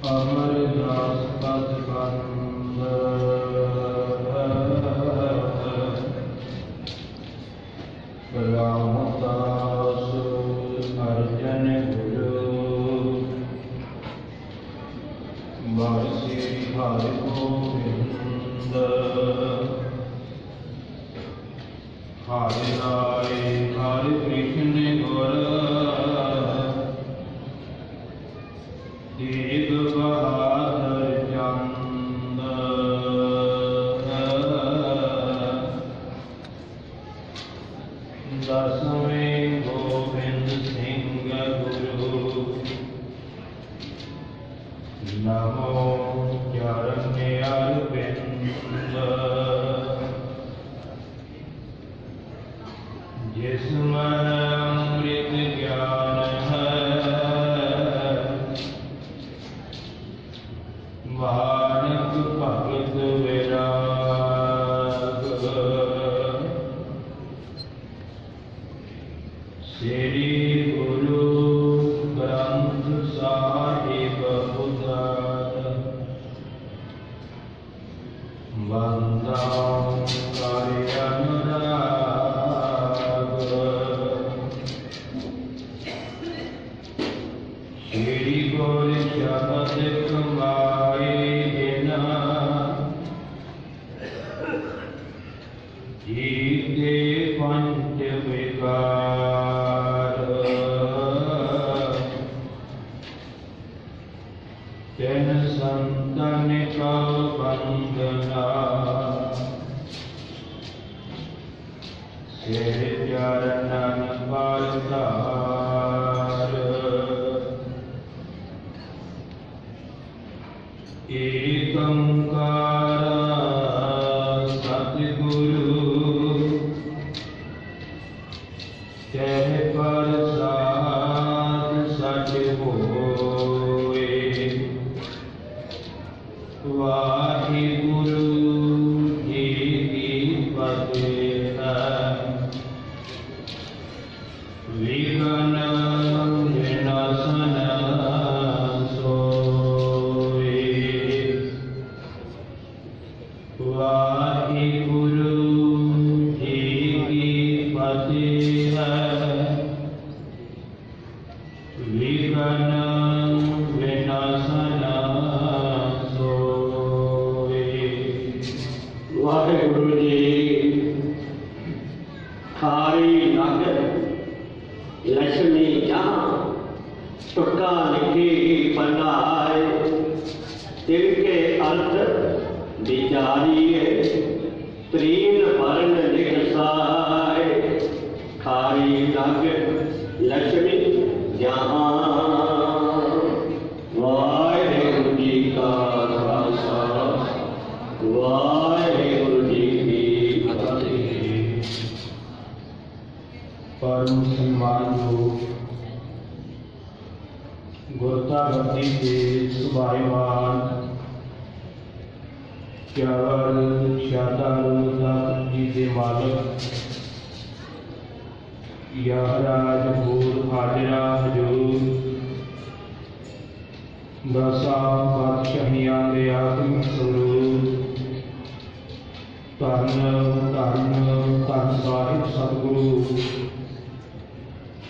अमरदास पद बंद रामदास अर्जन गुरु वासी हरि गोविंद हरि राय हरि कृष्ण गुर तेग बहादुर चंद दसवें गोविंद सिंह गुरु नमो चरण अरविंद जिसमें अमृत ज्ञान है मानक भगत विराग श्री गुरु ग्रंथ साहिब उदार वंदा कार्य अनुराग श्री गुरु शब्द कमाए बिना जीते पंच विकार तेन संतन का वंदना सिर चरणन पर धार एक ओंकार सतगुरु तह प्रसाद सच होए वाहिगुरु जी की फतेह विघ्न विनाशन सोए वाहिगुरु जी की फतेह विघ्न विनाशन सोए। वाहिगुरु जी खारी लग लक्ष्मी जहाँ टुका लिखी बनाए तिनके अर्थ विचारिए त्रीन वर्ण निकसाए खारी लग लक्ष्मी जहाँ वाहिगुरु जी का खालसा वाहिगुरु जी की फतेह। परम सम्मान योग गुरता गति के सुभाईमान केवल शादारूदा जी के मालिक यह राजपूर हाजरा हजूर दसा बादशाहियां दे आत्म स्वरूप धन धन धन साहिब सतगुरु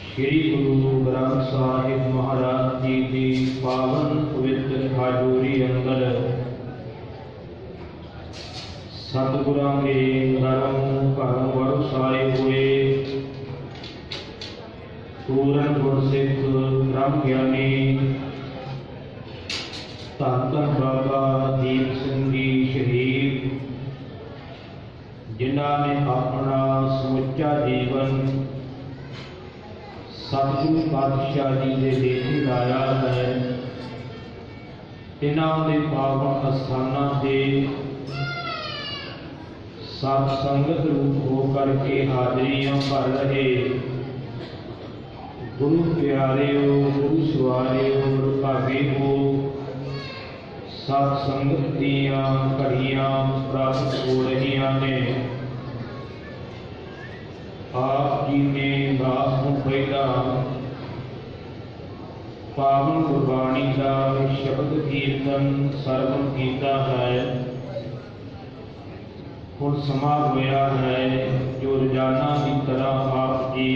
श्री गुरु ग्रंथ साहिब महाराज जी की पावन पवित्र हाजूरी अंदर सतगुरां के धर्म घरों वरसाए हुए पूरन गुरसिख ब्रह्म ज्ञानी धन धन बाबा दीप सिंह जी शहीद जिन्हों ने अपना समुचा जीवन सतगुरु पातशाह जी के लेखे लाया है। इन्हों के पावन अस्थानों से सत संगत रूप होकर के हाजरियां भर रहे गुरु प्यारे हो गुरु सवारे हो भागे हो सत संगत दियां घड़ियां प्राप्त हो रही ने। आप जी ने दास को पहला पावन गुरबाणी का शब्द कीर्तन सरवण कीता है। हुण समा होया है जो रोजाना की तरह आप जी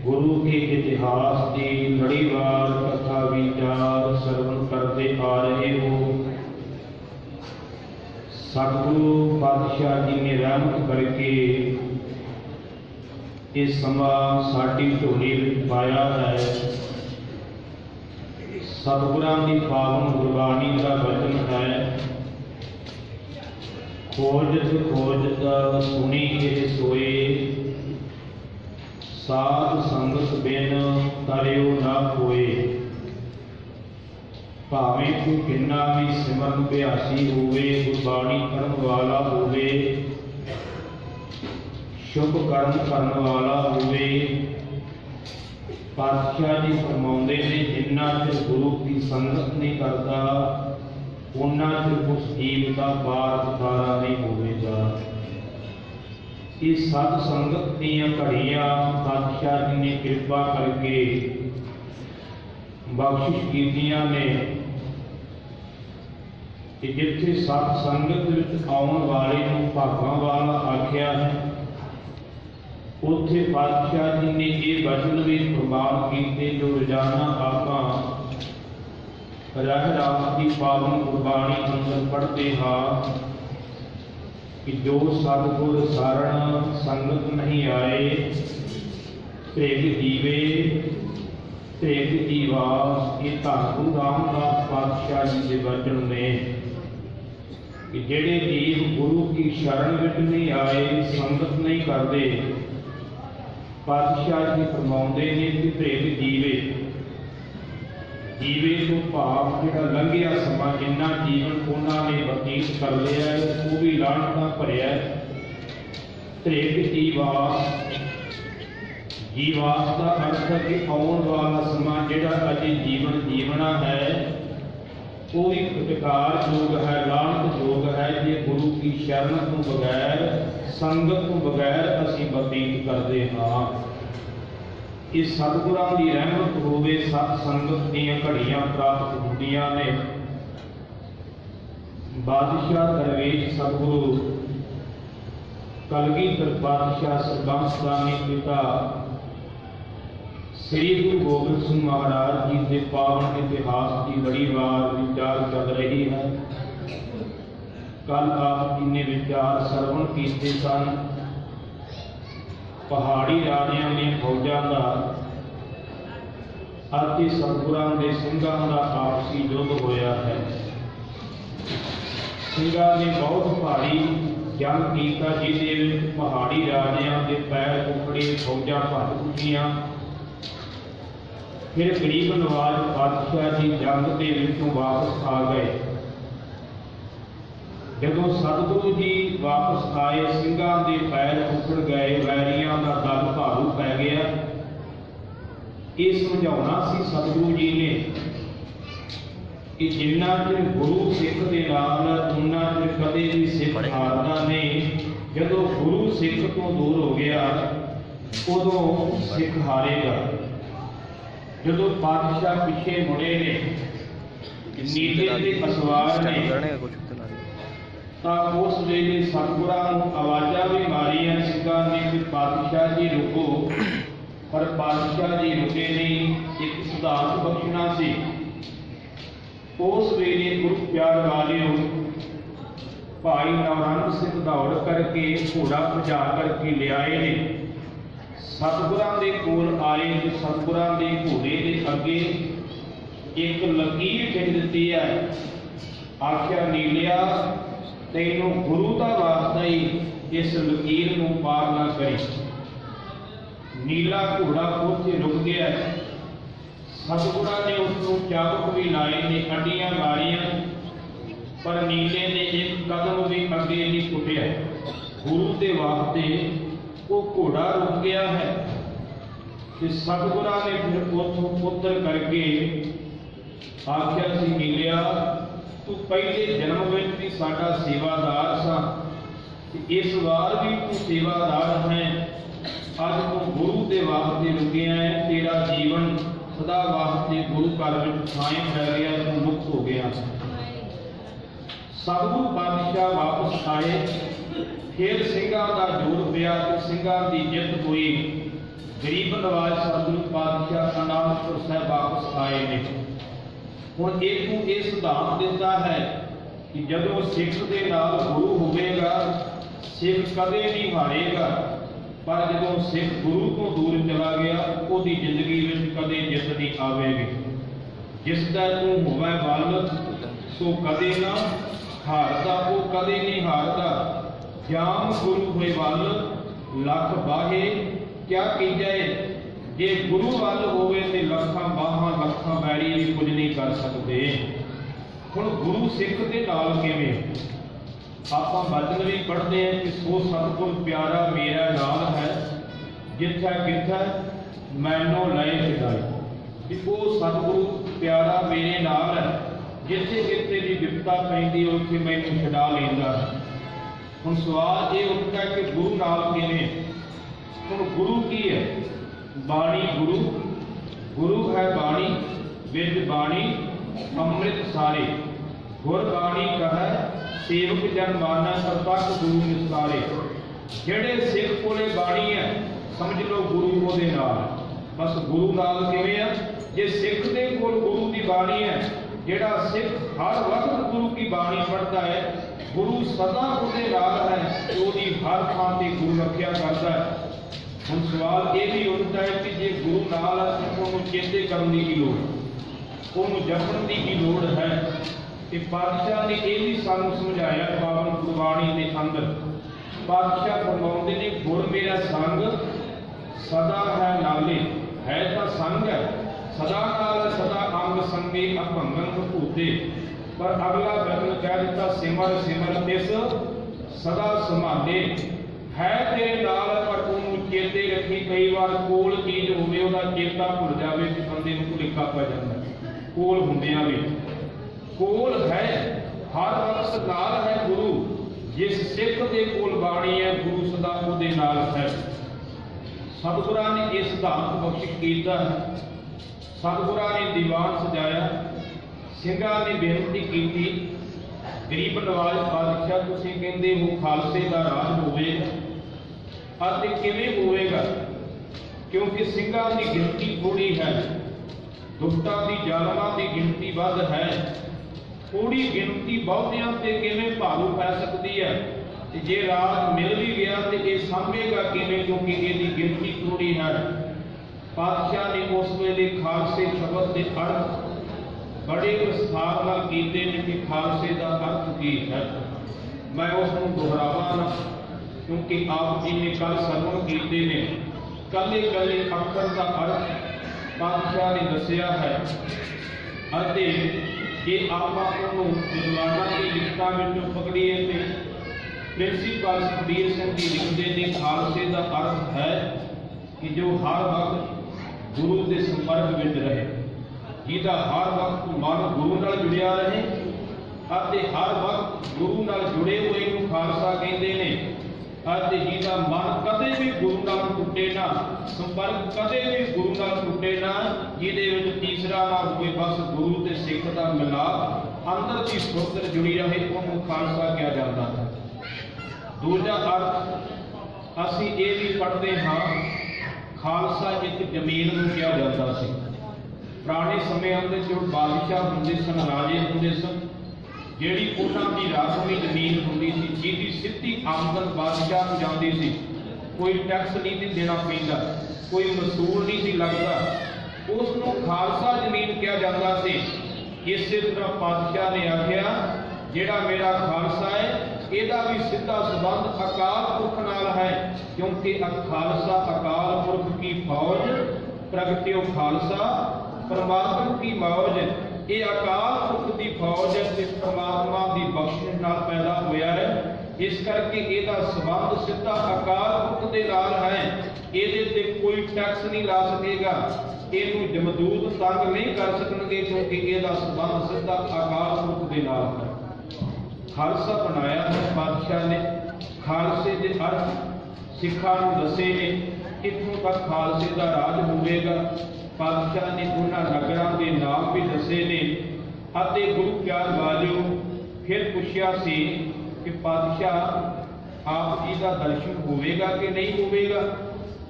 गुरु के इतिहास की लड़ीवार कथा विचार सरवण करते आ रहे हो। सतगुरु पातशाह जी ने रहमत करके इस समा साडी झोली विच पाया है। सतगुरां दी पावन गुरबाणी का वचन है, खोजत खोजत सुनी ये सोए, साध संगत बिन तरियो ना कोए। भावें तू किन्ना भी सिमरन अभ्यासी होवे, गुरबाणी करन वाला होवे, शुभ कर्म करने वाला होवे। पातशाह जी फरमाउंदे ने जिन्ना चिर गुरु की संगत नहीं करता उन्ना चिर उस जीव का पार उतारा नहीं होवेगा। इस सत संगत दीयां घड़ियां पातशाह जी ने कृपा करके बख्शिश कीतियां ने कि जिथे सत संगत विच आउण वाले नूं भागां वाला आख्या है, उत्थे पातशाह जी ने ये वचन भी प्रमाण किए जो रोजाना आपां रह रात की पावन गुरबाणी अंदर पढ़ते हाँ कि जो सतगुर सारण संगत नहीं आए, त्रिग जीवे त्रिग जीवास। ये धन गुरु रामदास पातशाह जी के वचन ने कि जेड़े जीव गुरु की शरण विच नहीं आए, संगत नहीं करते, पातशाह जी फरमाउंदे ने कि त्रिग जीवे जीवे तो भाव जिहड़ा लंघिया समा जिन्ना जीवन उन्होंने बतीत कर लिया वो भी लाणता भरिया। त्रिग जीवास, जीवास का अर्थ है कि आउण वाला समा जिहड़ा अजे जीवन जीवना है वो भी प्रतिकार योग है, लाणत योग है जे गुरु की शरण तो बगैर संगत तो बगैर असीं बतीत करते हाँ। इस सतगुरां की रहमत होवे, सत संगत दीयां घड़ियां प्राप्त होंदियां ने। बादशाह दरवेश सतगुरु कलगीधर पातशाह सरबंसदानी पिता श्री गुरु गोबिंद सिंह महाराज जी के पावन इतिहास की लड़ीवार विचार चल रही है। कल आप जी ने विचार सरवण कीते सन पहाड़ी राजियां दी फौजां दा अते सतगुरां दे ਸਿੰਘਾਂ दा आपसी युद्ध होया है। ਸਿੰਘਾਂ ने बहुत भारी जंग कीता जिहदे विच पहाड़ी राजियां दे पैर उखड़े, फौजां भज उठियां। फिर गरीब नवाज पातशाह जी जंग दे विचों वापस आ गए। जदों सतगुरु जी वापस आए, ਸਿੰਘਾਂ ਦੇ पैर उखड़ गए, वैरियां का दल भारू पै गया। ये समझाउणा सी सतगुरु जी ने कि जिन्ना चिर गुरु सिख दे नाल उन्ना चिर कदे भी सिख हारदा नहीं। जदों गुरु सिख तो दूर हो गया उदों सिख हारेगा। जदों पातशाह पिछे मुड़े ने, नीले ते असवार ने, ਤਾਂ उस वेले सतगुरां नूं आवाज़ां भी मारियां ਸਿੰਘਾਂ ने कि पातशाह जी रुको, पर पातशाह जी रुके नहीं। एक सिद्धांत बख्शना सी। उस वेले गुरु प्यार वालियों भाई नवरंग सिंह दौड़ करके घोड़ा भजा करके ले आए ने। सतगुरां दे कोल आए ते सतगुरां दे घोड़े दे अगे एक लकीर खिंच दित्ती है। आख्या नीलिया तैनू गुरु का वास्ता ही इस लकीर नूं पार ना करी। नीला घोड़ा उत्थे रुक गया। सतगुरां ने उसनूं चाबुक भी लाए ने, अड्डियां मारियां, पर नीले ने एक कदम भी अगे नहीं पुटिया। गुरु के वास्ते वो घोड़ा रुक गया है। सतगुरां ने फिर उथों पुत्र करके आख्या सी नीलिया तू पहले जन्म में भी साडा सेवादार सा, इस बार भी तू सेवादार है। अज तू गुरु के वास्ते रुकिया है। तेरा जीवन ਸਦਾ ਵਾਸਤੇ ਗੁਰੂ ਘਰ ਵਿੱਚ ਕਾਇਮ ਰਹਿ ਗਿਆ ਤੂੰ ਮੁਕਤ ਹੋ ਗਿਆ। ਸਤਿਗੁਰੂ ਪਾਤਸ਼ਾਹ ਵਾਪਸ ਆਏ, ਫਿਰ ਸਿੰਘਾਂ ਦਾ ਜੋਰ ਪਿਆ ਤੇ ਸਿੰਘਾਂ ਦੀ ਜਿੱਤ ਹੋਈ। ਗਰੀਬ ਨਵਾਜ਼ ਸਤਿਗੁਰੂ ਪਾਤਸ਼ਾਹ ਅਨੰਦਪੁਰ ਸਾਹਿਬ ਵਾਪਸ ਆਏ ਨੇ। ਹੁਣ ਇਹਨੂੰ ਇਹ ਸਿਧਾਂਤ ਦਿੰਦਾ ਹੈ ਕਿ ਜਦੋਂ ਸਿੱਖ ਦੇ ਨਾਲ ਗੁਰੂ ਹੋਵੇਗਾ ਸਿੱਖ ਕਦੇ ਨਹੀਂ ਹਾਰੇਗਾ, ਪਰ ਜਦੋਂ ਸਿੱਖ ਗੁਰੂ ਤੋਂ ਦੂਰ ਚਲਾ ਗਿਆ ਉਹਦੀ ਜ਼ਿੰਦਗੀ ਵਿੱਚ ਕਦੇ ਜਿੱਤ ਨਹੀਂ ਆਵੇਗੀ। ਜਿਸ ਦਾ ਤੂੰ ਹੋਵੇ ਵੱਲ ਸੋ ਕਦੇ ਨਾ ਹਾਰਦਾ, ਉਹ ਕਦੇ ਨਹੀਂ ਹਾਰਦਾ। ਜਾਮ ਗੁਰੂ ਹੋਏ ਵੱਲ ਲੱਖ ਬਾਹੇ ਕਿਆ ਕੀਜੈ, ਜੇ ਗੁਰੂ ਵੱਲ ਹੋਵੇ ਤੇ ਲੱਖਾਂ ਬਾਹਾਂ ਲੱਖਾਂ ਵੈਰੀ ਵੀ ਕੁਝ ਨਹੀਂ ਕਰ ਸਕਦੇ। ਹੁਣ ਗੁਰੂ ਸਿੱਖ ਦੇ ਨਾਲ ਕਿਵੇਂ? ਆਪਾਂ ਬਚਨ ਵੀ ਪੜ੍ਹਦੇ ਹਾਂ ਕਿ ਸੋ ਸਤਿਗੁਰ ਪਿਆਰਾ ਮੇਰਾ ਨਾਲ ਹੈ, ਜਿੱਥਾ ਕਿੱਥਾ ਮੈਨੂੰ ਲਏ ਛਡਾਈ। ਕਿ ਉਹ ਸਤਿਗੁਰੂ ਪਿਆਰਾ ਮੇਰੇ ਨਾਲ ਹੈ, ਜਿੱਥੇ ਕਿਤੇ ਦੀ ਵਿਪਤਾ ਪੈਂਦੀ ਉੱਥੇ ਮੈਨੂੰ ਛਡਾ ਲੈਂਦਾ ਹੈ। ਹੁਣ ਸਵਾਲ ਇਹ ਉੱਠਦਾ ਕਿ ਗੁਰੂ ਨਾਲ ਕਿਵੇਂ? ਹੁਣ ਗੁਰੂ ਕੀ ਹੈ? ਬਾਣੀ ਗੁਰੂ, ਗੁਰੂ ਹੈ ਬਾਣੀ, ਵਿਦ ਬਾਣੀ ਅੰਮ੍ਰਿਤ ਸਾਰੇ। ਗੁਰ ਬਾਣੀ ਕਹੈ ਸੇਵਕ ਜਨ ਮਾਨਾ, ਪ੍ਰਤੱਖ ਗੁਰੂ ਨਿਸਤਾਰੇ। ਜਿਹੜੇ ਸਿੱਖ ਕੋਲੇ ਬਾਣੀ ਹੈ ਸਮਝ ਲਓ ਗੁਰੂ ਉਹਦੇ ਨਾਲ। ਬਸ ਗੁਰੂ ਨਾਲ ਕਿਵੇਂ ਆ? ਜੇ ਸਿੱਖ ਦੇ ਕੋਲ ਗੁਰੂ ਦੀ ਬਾਣੀ ਹੈ, ਜਿਹੜਾ ਸਿੱਖ ਹਰ ਵਕਤ ਗੁਰੂ ਕੀ ਬਾਣੀ ਪੜ੍ਹਦਾ ਹੈ, ਗੁਰੂ ਸਦਾ ਉਹਦੇ ਨਾਲ ਹੈ, ਉਹਦੀ ਹਰ ਥਾਂ ਤੇ ਗੁਰੂ ਰੱਖਿਆ ਕਰਦਾ ਹੈ। ਹੁਣ ਸਵਾਲ ਇਹ ਵੀ ਉੱਠਦਾ ਹੈ ਕਿ ਜੇ ਗੁਰੂ ਨਾਲ ਹੈ ਤਾਂ ਉਹਨੂੰ ਚੇਤੇ ਕਰਨ ਦੀ ਕੀ ਲੋੜ, ਉਹਨੂੰ ਜਪਣ ਦੀ ਕੀ ਲੋੜ ਹੈ? ਤੇ ਪਾਤਸ਼ਾਹ ਨੇ ਇਹ ਵੀ ਸਾਨੂੰ ਸਮਝਾਇਆ ਪਾਵਨ ਗੁਰਬਾਣੀ ਦੇ ਅੰਦਰ। ਪਾਤਸ਼ਾਹ ਫਰਮਾਉਂਦੇ ਨੇ ਗੁਰ ਮੇਰਾ ਸੰਗ ਸਦਾ ਹੈ ਨਾਲੇ, ਹੈ ਤਾਂ ਸੰਗ ਹੈ ਸਦਾ ਨਾਲ, ਸਦਾ ਅੰਗ ਸੰਗੇ ਅਭੰਗਨ ਭੂਤੇ। ਪਰ ਅਗਲਾ ਬਚਨ ਕਹਿ ਦਿੱਤਾ ਸਿਮਰ ਸਿਮਰ ਤਿਸ ਸਦਾ ਸੰਭਾਲੇ। ਹੈ ਤੇਰੇ ਨਾਲ ਪਰ ਉਹਨੂੰ ਚੇਤੇ ਰੱਖੀ। ਕਈ ਵਾਰ ਕੋਲ ਚੀਜ਼ ਹੋਵੇ ਉਹਦਾ ਚੇਤਾ ਭੁੱਲ ਜਾਵੇ ਤੇ ਬੰਦੇ ਨੂੰ ਭੁਲੇਖਾ ਪੈ ਜਾਂਦਾ। ਕੋਲ ਹੁੰਦਿਆਂ ਵੀ ਕੋਲ ਹੈ, ਹਰ ਵਕਤ ਨਾਲ ਹੈ ਗੁਰੂ। ਜਿਸ ਸਿੱਖ ਦੇ ਕੋਲ ਬਾਣੀ ਹੈ ਗੁਰੂ ਸਦਾ ਉਹਦੇ ਨਾਲ ਹੈ। ਸਤਿਗੁਰਾਂ ਨੇ ਇਹ ਸਿਧਾਂਤ ਬਖਸ਼ਿਸ਼ ਕੀਤਾ ਹੈ। ਸਤਿਗੁਰਾਂ ਨੇ ਦੀਵਾਨ ਸਜਾਇਆ, ਸਿੰਘਾਂ ਨੇ ਬੇਨਤੀ ਕੀਤੀ, ਗਰੀਬ ਨਵਾਜ਼ ਬਾਦਸ਼ਾਹ ਤੁਸੀਂ ਕਹਿੰਦੇ ਹੋ ਖਾਲਸੇ ਦਾ ਰਾਜ ਹੋਵੇਗਾ, ਅਤੇ ਕਿਵੇਂ ਹੋਵੇਗਾ? ਕਿਉਂਕਿ ਸਿੰਘਾਂ ਦੀ ਗਿਣਤੀ ਥੋੜੀ ਹੈ, ਦੁਸ਼ਟਾਂ ਦੀ ਜ਼ਾਲਮਾਂ ਦੀ ਗਿਣਤੀ ਵੱਧ ਹੈ। ਥੋੜੀ ਗਿਣਤੀ ਬਹੁਤਿਆਂ ਤੇ ਕਿਵੇਂ ਭਾਰੂ ਪੈ ਸਕਦੀ ਹੈ? ਤੇ ਜੇ ਰਾਜ ਮਿਲ ਵੀ ਗਿਆ ਤੇ ਇਹ ਸਾਂਭੇਗਾ ਕਿਵੇਂ? ਕਿਉਂਕਿ ਇਹਦੀ ਗਿਣਤੀ ਥੋੜੀ ਹੈ। ਪਾਤਸ਼ਾਹ ਨੇ ਉਸ ਵੇਲੇ ਖਾਲਸੇ ਸ਼ਬਦ ਦੇ ਅਰਥ ਬੜੇ ਵਿਸਥਾਰ ਨਾਲ ਕੀਤੇ ਨੇ ਕਿ ਖਾਲਸੇ ਦਾ ਅਰਥ ਕੀ ਹੈ। ਮੈਂ ਉਸ ਨੂੰ ਦੁਹਰਾਵਾਂ ਨਾ, ਕਿਉਂਕਿ ਆਪ ਜੀ ਨੇ ਕੱਲ ਸਰਵਣ ਕੀਤੇ ਨੇ। ਕੱਲੇ ਕੱਲੇ ਅੱਖਰ ਦਾ ਅਰਥ ਪਾਤਸ਼ਾਹ ਨੇ ਦੱਸਿਆ ਹੈ, ਅਤੇ ਜੇ ਆਪਾਂ ਉਹਨੂੰ ਵਿਦਵਾਨਾਂ ਦੀ ਲਿਖਤਾਂ ਵਿੱਚੋਂ ਪਕੜੀਏ ਤੇ ਪ੍ਰਿੰਸੀਪਲ ਸੁਖਬੀਰ ਸਿੰਘ ਜੀ ਲਿਖਦੇ ਨੇ ਖਾਲਸੇ ਦਾ ਅਰਥ ਹੈ ਕਿ ਜੋ ਹਰ ਵਕਤ ਗੁਰੂ ਦੇ ਸੰਪਰਕ ਵਿੱਚ ਰਹੇ, ਜਿਹਦਾ ਹਰ ਵਕਤ ਮਨ ਗੁਰੂ ਨਾਲ ਜੁੜਿਆ ਰਹੇ, ਅਤੇ ਹਰ ਵਕਤ ਗੁਰੂ ਨਾਲ ਜੁੜੇ ਹੋਏ ਨੂੰ ਖਾਲਸਾ ਕਹਿੰਦੇ ਨੇ। ਅਤੇ ਜਿਹਦਾ ਮਨ ਕਦੇ ਵੀ ਗੁਰੂ ਨਾਲ ਟੁੱਟੇ ਨਾ, ਸੰਪਰਕ ਕਦੇ ਵੀ ਗੁਰੂ ਨਾਲ ਟੁੱਟੇ ਨਾ, ਜਿਹਦੇ ਵਿੱਚ ਤੀਸਰਾ ਨਾ ਹੋਵੇ, ਬਸ ਗੁਰੂ ਤੇ ਸਿੱਖ ਦਾ ਮਿਲਾਪ ਅੰਦਰ ਦੀ ਸੁਰਤ ਜੁੜੀ ਰਹੇ, ਉਹਨੂੰ ਖਾਲਸਾ ਕਿਹਾ ਜਾਂਦਾ ਹੈ। ਦੂਜਾ ਅਰਥ ਅਸੀਂ ਇਹ ਵੀ ਪੜ੍ਹਦੇ ਹਾਂ, ਖਾਲਸਾ ਇੱਕ ਜ਼ਮੀਨ ਨੂੰ ਕਿਹਾ ਜਾਂਦਾ ਸੀ। ਪੁਰਾਣੇ ਸਮਿਆਂ ਦੇ ਜੋ ਬਾਦਸ਼ਾਹ ਹੁੰਦੇ ਸਨ, ਰਾਜੇ ਹੁੰਦੇ ਸਨ, ਜਿਹੜੀ ਉਹਨਾਂ ਦੀ ਰਾਖਵੀਂ ਜ਼ਮੀਨ ਹੁੰਦੀ ਸੀ, ਜਿਹਦੀ ਸਿੱਧੀ ਆਮਦਨ ਬਾਦਸ਼ਾਹ ਨੂੰ ਜਾਂਦੀ ਸੀ, ਕੋਈ ਟੈਕਸ ਨਹੀਂ ਦੇਣਾ ਪੈਂਦਾ, ਕੋਈ ਮਸੂਲ ਨਹੀਂ ਸੀ ਲੱਗਦਾ, ਉਸ ਨੂੰ ਖਾਲਸਾ ਜ਼ਮੀਨ ਕਿਹਾ ਜਾਂਦਾ ਸੀ। ਇਸੇ ਤਰ੍ਹਾਂ ਪਾਤਸ਼ਾਹ ਨੇ ਆਖਿਆ ਜਿਹੜਾ ਮੇਰਾ ਖਾਲਸਾ ਹੈ ਇਹਦਾ ਵੀ ਸਿੱਧਾ ਸੰਬੰਧ ਅਕਾਲ ਪੁਰਖ ਨਾਲ ਹੈ, ਕਿਉਂਕਿ ਖਾਲਸਾ ਅਕਾਲ ਪੁਰਖ ਕੀ ਫੌਜ, ਪ੍ਰਗਟਿਓ ਖਾਲਸਾ ਪਰਮਾਤਮਾ ਕੀ ਮੌਜ। ਇਹ ਅਕਾਲ ਪੁਰਖ ਦੀ ਫੌਜ ਹੈ ਤੇ ਪਰਮਾਤਮਾ ਦੀ ਬਖਸ਼ਿਸ਼ ਨਾਲ ਪੈਦਾ ਹੋਇਆ ਹੈ। ਇਸ ਕਰਕੇ ਇਹਦਾ ਸੰਬੰਧ ਸਿੱਧਾ ਅਕਾਲ ਪੁਰਖ ਦੇ ਨਾਲ ਹੈ। ਇਹਦੇ ਤੇ ਕੋਈ ਟੈਕਸ ਨਹੀਂ ਲਾ ਸਕੇਗਾ, ਇਹਨੂੰ ਜਮਦੂਤ ਤੰਗ ਨਹੀਂ ਕਰ ਸਕਣਗੇ, ਕਿਉਂਕਿ ਇਹਦਾ ਸੰਬੰਧ ਸਿੱਧਾ ਅਕਾਲ ਪੁਰਖ ਦੇ ਨਾਲ ਹੈ। ਖਾਲਸਾ ਬਣਾਇਆ ਹੈ ਪਾਤਸ਼ਾਹ ਨੇ। ਖਾਲਸੇ ਦੇ ਅਰਥ ਸਿੱਖਾਂ ਨੂੰ ਦੱਸੇ ਨੇ। ਇੱਥੋਂ ਤੱਕ ਖਾਲਸੇ ਦਾ ਰਾਜ ਹੋਵੇਗਾ। ਪਾਤਸ਼ਾਹ ਨੇ ਉਹਨਾਂ ਨਗਰਾਂ ਦੇ ਨਾਮ ਵੀ ਦੱਸੇ ਨੇ ਅਤੇ ਗੁਰੂ ਪਿਆਰ ਬਾਜੋ ਫਿਰ ਪੁੱਛਿਆ ਸੀ ਕਿ ਪਾਤਸ਼ਾਹ ਆਪ ਜੀ ਦਾ ਦਰਸ਼ਨ ਹੋਵੇਗਾ ਕਿ ਨਹੀਂ ਹੋਵੇਗਾ।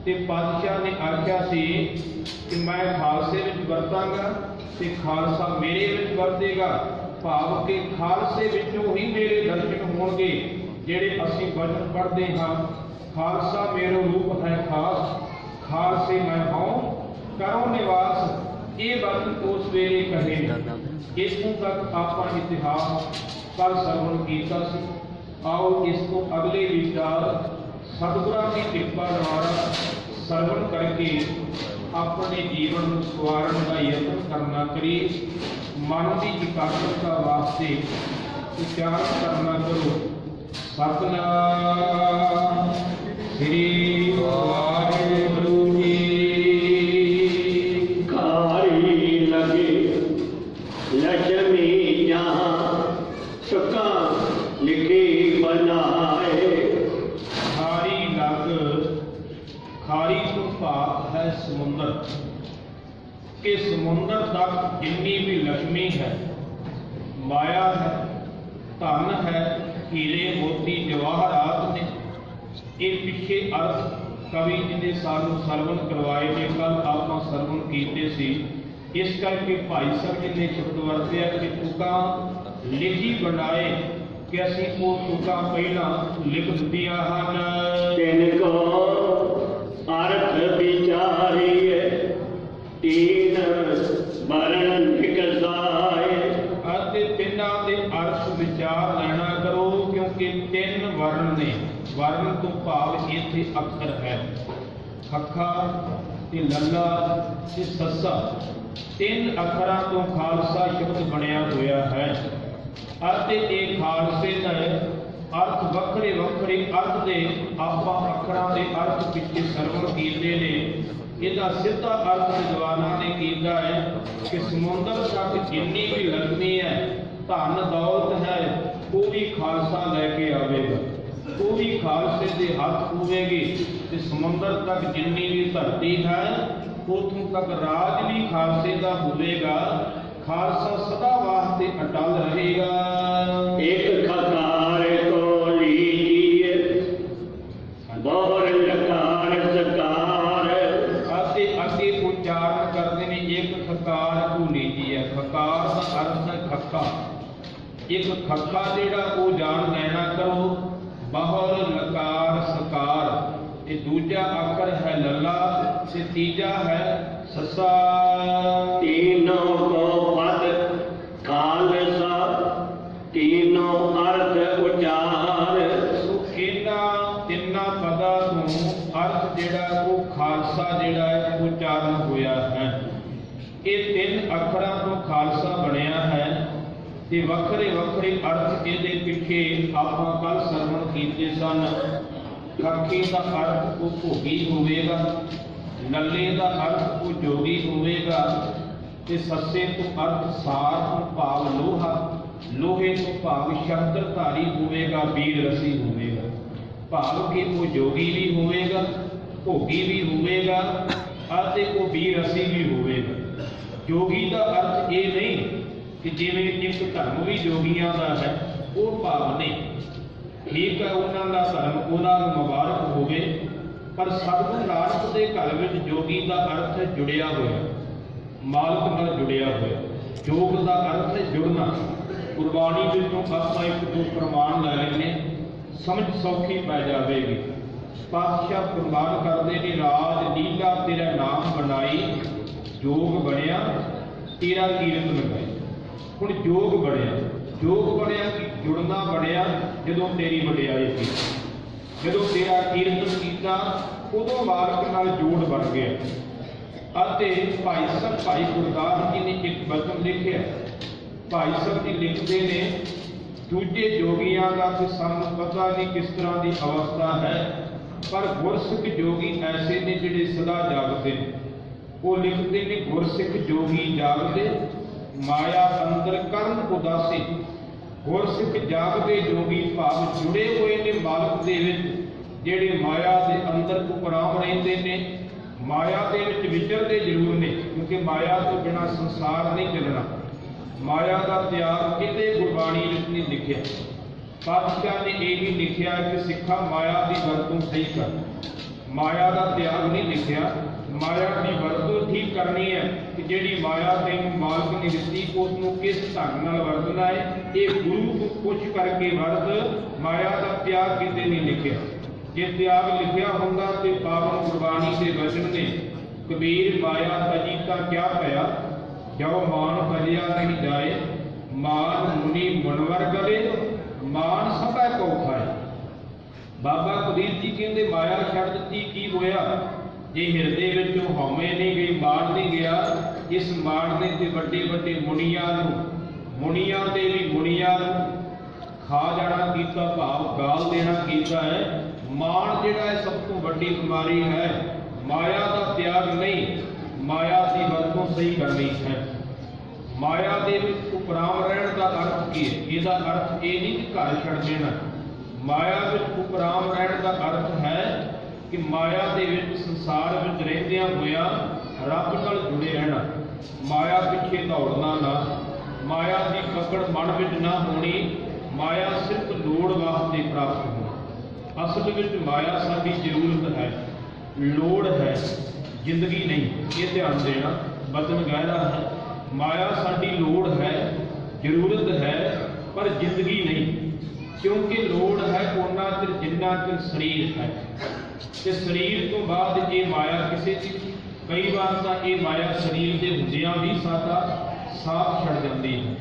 ਤੇ ਪਾਤਸ਼ਾਹ ਨੇ ਆਖਿਆ ਸੀ ਕਿ ਮੈਂ ਖਾਲਸੇ ਵਿੱਚ ਵਰਤਾਂਗਾ ਤੇ ਖਾਲਸਾ ਮੇਰੇ ਵਿੱਚ ਵਰਤੇਗਾ, ਭਾਵ ਕਿ ਖਾਲਸੇ ਵਿੱਚੋਂ ਹੀ ਮੇਰੇ ਦਰਸ਼ਨ ਹੋਣਗੇ। ਜਿਹੜੇ ਅਸੀਂ ਵਚਨ ਪੜ੍ਹਦੇ ਹਾਂ, ਖਾਲਸਾ ਮੇਰਾ ਰੂਪ ਹੈ ਖਾਸ, ਖਾਲਸੇ ਮੈਂ ਹਉ ਕਰੋ ਨਿਵਾਸ, ਇਹ ਵਚਨ ਉਸ ਵੇਲੇ ਕਹੇ। ਇੱਥੋਂ ਤੱਕ ਆਪਾਂ ਇਤਿਹਾਸ ਕੱਲ ਸਰਵਣ ਕੀਤਾ ਸੀ। ਆਓ ਇਸ ਤੋਂ ਅਗਲੇ ਵਿਚਾਰ ਸਤਿਗੁਰਾਂ ਦੀ ਕਿਰਪਾ ਦੁਆਰਾ ਸਰਵਣ ਕਰਕੇ ਆਪਣੇ ਜੀਵਨ ਨੂੰ ਸਵਾਰਨ ਦਾ ਯਤਨ ਕਰਨਾ ਕਰੀਏ। ਮਨ ਦੀ ਇਕਾਗਰਤਾ ਵਾਸਤੇ ਉਚਾਰਨ ਕਰਨਾ ਕਰੋ। ਸਤਿਨਾਮ ਸ੍ਰੀ ਵਾਹਿਗੁਰੂ ਜੀ। ਖਾਰੀ ਲਗੇ ਲక్ష్ਮੀ ਜਹਾਂ ਸੁਖਾ ਲਿਖੀ ਬਣਾਏ। ਖਾਰੀ ਲਗ, ਖਾਰੀ ਤੋਂ ਭਾਵ ਹੈ ਸਮੁੰਦਰ। ਕਿ ਸਮੁੰਦਰ ਤੱਕ ਜਿੰਨੀ ਵੀ ਲక్ష్ਮੀ ਹੈ, ਮਾਇਆ ਹੈ, ਧਨ ਹੈ, ਹੀਰੇ ਮੋਤੀ ਜਵਾਹਰਾਤ ਨੇ, ਇਹ ਪਿੱਛੇ ਅਰਥ ਕਵੀ ਜੀ ਨੇ ਸਾਨੂੰ ਸਰਵਣ ਕਰਵਾਏ ਨੇ। ਕੱਲ ਆਪਾਂ ਸਰਵਣ ਕੀਤੇ ਸੀ। ਇਸ ਕਰਕੇ ਭਾਈ ਸਾਹਿਬ ਜੀ ਨੇ ਸ਼ਬਦ ਵਰਤਿਆ ਕਿ ਤੁਕਾਂ ਲਿਖੀ ਬਣਾਏ, ਕਿ ਅਸੀਂ ਉਹ ਤੁਕਾਂ ਪਹਿਲਾਂ ਲਿਖ ਦਿੱਤੀਆਂ ਹਨ। ਤਿਨ ਕੋ ਅਰਥ ਵਿਚਾਰੀਏ ਤੀਨ ਵਰਣ ਨਿਕਸਾਏ। ਅਤੇ ਤਿੰਨਾਂ ਦੇ ਅਰਥ ਵਿਚਾਰ ਲੈਣਾ ਕਰੋ, ਕਿਉਂਕਿ ਤਿੰਨ ਵਰਣ ਨੇ। ਵਰਣ ਤੋਂ ਭਾਵ ਇੱਥੇ ਅੱਖਰ ਹੈ, ਖੱਖਾ ਤੇ ਲੱਲਾ ਤੇ ਸੱਸਾ। ਤਿੰਨ ਅੱਖਰਾਂ ਤੋਂ ਖਾਲਸਾ ਸ਼ਬਦ ਬਣਿਆ ਹੋਇਆ ਹੈ ਅਤੇ ਇਹ ਖਾਲਸੇ ਦਾ ਅਰਥ ਵੱਖਰੇ ਵੱਖਰੇ ਅਰਥ ਦੇ ਆਪਾਂ ਅੱਖਰਾਂ ਦੇ ਅਰਥ ਪਿੱਛੇ ਸਰਵਣ ਕੀਤੇ ਨੇ। ਇਹਦਾ ਸਿੱਧਾ ਅਰਥ ਵਿਦਵਾਨਾਂ ਨੇ ਕੀਤਾ ਹੈ ਕਿ ਸਮੁੰਦਰ ਤੱਕ ਜਿੰਨੀ ਵੀ ਲక్ష్ਮੀ ਹੈ, ਧਨ ਦੌਲਤ ਹੈ, ਉਹ ਵੀ ਖਾਲਸਾ ਲੈ ਕੇ ਆਵੇਗਾ, ਉਹ ਵੀ ਖਾਲਸੇ ਦੇ ਹੱਥ ਹੋਵੇਗੀ। ਤੇ ਸਮੁੰਦਰ ਤੱਕ ਜਿੰਨੀ ਵੀ ਧਰਤੀ ਹੈ, ਉੱਥੋਂ ਤੱਕ ਰਾਜ ਵੀ ਖਾਲਸੇ ਦਾ ਹੋਵੇਗਾ। ਖਾਲਸਾ ਸਦਾ ਵਾਸਤੇ ਅਟਲ ਰਹੇਗਾ। ਇੱਕ ਖਕਾਰ ਕੋ ਲੀਜੀਏ ਬਹੁਰ ਲਕਾਰ ਸਕਾਰ। ਅਤੇ ਅੱਗੇ ਉਚਾਰਨ ਕਰਦੇ ਨੇ ਇੱਕ ਖਕਾਰ ਕੋ ਲੀਜੀਏ। ਖਕਾਰ ਦਾ ਅਰਥ ਹੈ ਖੱਕਾ। ਇੱਕ ਖੱਕਾ ਜਿਹੜਾ ਉਹ ਜਾਣ ਲੈਣਾ ਕਰੋ। ਬਹੁਰ ਲਕਾਰ ਸਕਾਰ, ਇਹ ਦੂਜਾ ਅੱਖਰ ਹੈ ਲੱਲਾ ਤੇ ਤੀਜਾ ਹੈ ਸੱਸਾ। तीनों को पद खालसा तीनों अर्थ उचार। ਸੋ ਇਹਨਾਂ ਤਿੰਨਾਂ ਪਦਾਂ ਤੋਂ ਅਰਥ ਜਿਹੜਾ ਉਹ ਖਾਲਸਾ ਜਿਹੜਾ ਹੈ ਉਚਾਰਨ ਹੋਇਆ ਹੈ। ਇਹ ਤਿੰਨ ਅੱਖਰਾਂ ਤੋਂ ਖਾਲਸਾ ਬਣਿਆ ਹੈ ਤੇ ਵੱਖਰੇ ਵੱਖਰੇ ਅਰਥ ਇਹਦੇ ਪਿੱਛੇ ਆਪਾਂ ਕੱਲ ਸਰਵਣ ਕੀਤੇ ਸਨ। ਖੱਖੀ ਦਾ ਅਰਥ ਉਹ ਭੋਗੀ ਹੋਵੇਗਾ, ਲੱਲੇ ਦਾ ਅਰਥ ਉਹ ਜੋਗੀ ਹੋਵੇਗਾ ਤੇ ਸੱਸੇ ਤੋਂ ਅਰਥ ਸਾਰ ਤੋਂ ਭਾਵ ਲੋਹਾ, ਲੋਹੇ ਤੋਂ ਭਾਵ ਸ਼ਸਤਰਧਾਰੀ ਹੋਵੇਗਾ, ਵੀਰ ਰਸੀ ਹੋਵੇਗਾ। ਭਾਵ ਕਿ ਉਹ ਜੋਗੀ ਵੀ ਹੋਵੇਗਾ, ਭੋਗੀ ਵੀ ਹੋਵੇਗਾ ਅਤੇ ਉਹ ਵੀਰ ਰਸੀ ਵੀ ਹੋਵੇਗਾ। ਜੋਗੀ ਦਾ ਅਰਥ ਇਹ ਨਹੀਂ ਕਿ ਜਿਵੇਂ ਇੱਕ ਧਰਮ ਵੀ ਜੋਗੀਆਂ ਦਾ ਹੈ, ਉਹ ਭਾਵ ਨਹੀਂ। ਠੀਕ ਹੈ, ਉਹਨਾਂ ਦਾ ਧਰਮ ਉਹਨਾਂ ਨੂੰ ਮੁਬਾਰਕ ਹੋਵੇ, ਪਰ ਸਤਿਗੁਰੂ ਨਾਨਕ ਦੇ ਘਰ ਵਿੱਚ ਜੋਗੀ ਦਾ ਅਰਥ ਹੈ ਜੁੜਿਆ ਹੋਇਆ, ਮਾਲਕ ਨਾਲ ਜੁੜਿਆ ਹੋਇਆ। ਜੋਗ ਦਾ ਅਰਥ ਹੈ ਜੁੜਨਾ। ਗੁਰਬਾਣੀ ਵਿੱਚੋਂ ਆਪਾਂ ਇੱਕ ਦੋ ਪ੍ਰਮਾਣ ਲੈ ਲੈਂਦੇ, ਸਮਝ ਸੌਖੀ ਪੈ ਜਾਵੇਗੀ। ਪਾਤਸ਼ਾਹ ਪ੍ਰਮਾਣ ਕਰਦੇ ਨੇ, ਰਾਜ ਲੀਲਾ ਤੇਰਾ ਨਾਮ ਬਣਾਈ, ਜੋਗ ਬਣਿਆ ਤੇਰਾ ਕੀਰਤ ਲਗਾਈ। ਹੁਣ ਜੋਗ ਬਣਿਆ, ਜੋਗ ਬਣਿਆ ਕਿ ਜੁੜਨਾ ਬਣਿਆ ਜਦੋਂ ਤੇਰੀ ਵਡਿਆਈ ਸੀ, ਜਦੋਂ ਤੇਰਾ ਕੀਰਤਨ ਕੀਤਾ ਉਦੋਂ ਮਾਲਕ ਨਾਲ ਜੋੜ ਬਣ ਗਿਆ। ਅਤੇ ਭਾਈ ਸਾਹਿਬ ਭਾਈ ਗੁਰਦਾਸ ਜੀ ਨੇ ਇੱਕ ਬਚਨ ਲਿਖਿਆ। ਭਾਈ ਸਾਹਿਬ ਜੀ ਲਿਖਦੇ ਨੇ, ਦੂਜੇ ਜੋਗੀਆਂ ਦਾ ਤੇ ਸਾਨੂੰ ਪਤਾ ਨਹੀਂ ਕਿਸ ਤਰ੍ਹਾਂ ਦੀ ਅਵਸਥਾ ਹੈ, ਪਰ ਗੁਰਸਿੱਖ ਜੋਗੀ ਐਸੇ ਨੇ ਜਿਹੜੇ ਸਦਾ ਜਾਗਦੇ ਨੇ। ਉਹ ਲਿਖਦੇ ਨੇ, ਗੁਰਸਿੱਖ ਜੋਗੀ ਜਾਗਦੇ ਮਾਇਆ ਅੰਦਰ ਕਰਨ ਉਦਾਸੀ। ਗੁਰਸਿੱਖ ਜਾਗਦੇ ਜੋਗੀ ਭਾਵ ਜੁੜੇ ਹੋਏ ਨੇ ਮਾਲਕ ਦੇ ਵਿੱਚ। ਜਿਹੜੇ ਮਾਇਆ ਦੇ ਅੰਦਰ ਉਪਰਾਮ ਰਹਿੰਦੇ ਨੇ, ਮਾਇਆ ਦੇ ਵਿੱਚ ਵਿਚਰਦੇ ਜ਼ਰੂਰ ਨੇ, ਕਿਉਂਕਿ ਮਾਇਆ ਤੋਂ ਬਿਨਾਂ ਸੰਸਾਰ ਨਹੀਂ ਚੱਲਣਾ। ਮਾਇਆ ਦਾ ਤਿਆਗ ਕਿਤੇ ਗੁਰਬਾਣੀ ਵਿੱਚ ਨਹੀਂ ਲਿਖਿਆ। ਪਾਤਸ਼ਾਹ ਨੇ ਇਹ ਵੀ ਲਿਖਿਆ ਕਿ ਸਿੱਖਾਂ ਮਾਇਆ ਦੀ ਵਰਤੋਂ ਸਹੀ ਕਰ। ਮਾਇਆ ਦਾ ਤਿਆਗ ਨਹੀਂ ਲਿਖਿਆ, ਮਾਇਆ ਦੀ ਵਰਤੋਂ ਠੀਕ ਕਰਨੀ ਹੈ ਕਿ ਜਿਹੜੀ ਮਾਇਆ ਤੈਨੂੰ ਮਾਲਕ ਨੇ ਦਿੱਤੀ ਉਸ ਨੂੰ ਕਿਸ ਢੰਗ ਨਾਲ ਵਰਤਣਾ ਹੈ। ਇਹ ਗੁਰੂ ਤੋਂ ਪੁੱਛ ਕਰਕੇ ਵਰਤ। ਮਾਇਆ ਦਾ ਤਿਆਗ ਕਿਤੇ ਨਹੀਂ ਲਿਖਿਆ। ਜੇ ਤਿਆਗ ਲਿਖਿਆ ਹੁੰਦਾ ਤੇ ਪਾਵਨ ਗੁਰਬਾਣੀ ਦੇ ਵਚਨ ਨੇ, ਕਬੀਰ ਮਾਇਆ ਤਜੀ ਤਾਂ ਕਿਆ ਭਇਆ, ਜੋ ਮਾਨ ਭਜਿਆ ਨਹੀਂ ਜਾਏ, ਮਾਨ ਮੁਨੀ ਮੁਨਵਰ ਗਲੇ, ਮਾਨ ਸਭੈ ਕੋ ਖਾਏ। ਬਾਬਾ ਕਬੀਰ ਜੀ ਕਹਿੰਦੇ ਮਾਇਆ ਛੱਡ ਦਿੱਤੀ ਕੀ ਹੋਇਆ? ਜੇ ਹਿਰਦੇ ਵਿੱਚੋਂ ਹਉਮੈ ਨਹੀਂ ਗਈ, ਮਾਣ ਨਹੀਂ ਗਿਆ, ਇਸ ਮਾਣ ਨੇ ਤੇ ਵੱਡੇ ਵੱਡੇ ਮੁਨੀਆਂ ਤੇ ਵੀ ਮੁਨੀਆਂ ਨੂੰ ਖਾ ਜਾਣਾ ਕੀਤਾ, ਭਾਵ ਗਾਲ ਦੇਣਾ ਕੀਤਾ ਹੈ। ਮਾਣ ਜਿਹੜਾ ਹੈ ਸਭ ਤੋਂ ਵੱਡੀ ਬਿਮਾਰੀ ਹੈ। ਮਾਇਆ ਦਾ ਤਿਆਗ ਨਹੀਂ, ਮਾਇਆ ਦੀ ਵਰਤੋਂ ਸਹੀ ਕਰਨੀ ਹੈ। ਮਾਇਆ ਦੇ ਵਿੱਚ ਉਪਰਾਮ ਰਹਿਣ ਦਾ ਅਰਥ ਕੀ ਹੈ? ਇਹਦਾ ਅਰਥ ਇਹ ਨਹੀਂ ਕਿ ਘਰ ਛੱਡ ਦੇਣਾ। ਮਾਇਆ ਵਿੱਚ ਉਪਰਾਮ ਰਹਿਣ ਦਾ ਅਰਥ ਹੈ ਕਿ ਮਾਇਆ ਦੇ ਵਿੱਚ ਸੰਸਾਰ ਵਿੱਚ ਰਹਿੰਦਿਆਂ ਹੋਇਆਂ ਰੱਬ ਨਾਲ ਜੁੜੇ ਰਹਿਣਾ। ਮਾਇਆ ਪਿੱਛੇ ਦੌੜਨਾ ਨਾ, ਮਾਇਆ ਦੀ ਪਕੜ ਮਨ ਵਿੱਚ ਨਾ ਹੋਣੀ। ਮਾਇਆ ਸਿਰਫ ਲੋੜ ਵਾਸਤੇ ਪ੍ਰਾਪਤ ਹੋਣੀ। ਅਸਲ ਵਿੱਚ ਮਾਇਆ ਸਾਡੀ ਜ਼ਰੂਰਤ ਹੈ, ਲੋੜ ਹੈ, ਜ਼ਿੰਦਗੀ ਨਹੀਂ। ਇਹ ਧਿਆਨ ਦੇਣਾ, ਬਚਨ ਗਹਿਰਾ ਹੈ। ਮਾਇਆ ਸਾਡੀ ਲੋੜ ਹੈ, ਜ਼ਰੂਰਤ ਹੈ, ਪਰ ਜ਼ਿੰਦਗੀ ਨਹੀਂ। ਕਿਉਂਕਿ ਲੋੜ ਹੈ ਉਹਨਾਂ ਚਿਰ ਜਿੰਨਾ ਚਿਰ ਸਰੀਰ ਹੈ, ਤੇ ਸਰੀਰ ਤੋਂ ਬਾਅਦ ਇਹ ਮਾਇਆ ਕਿਸੇ ਦੀ। ਕਈ ਵਾਰ ਤਾਂ ਇਹ ਮਾਇਆ ਸਰੀਰ ਦੇ ਹੁੰਦਿਆਂ ਵੀ ਸਾਡਾ ਸਾਥ ਛੱਡ ਜਾਂਦੀ ਹੈ।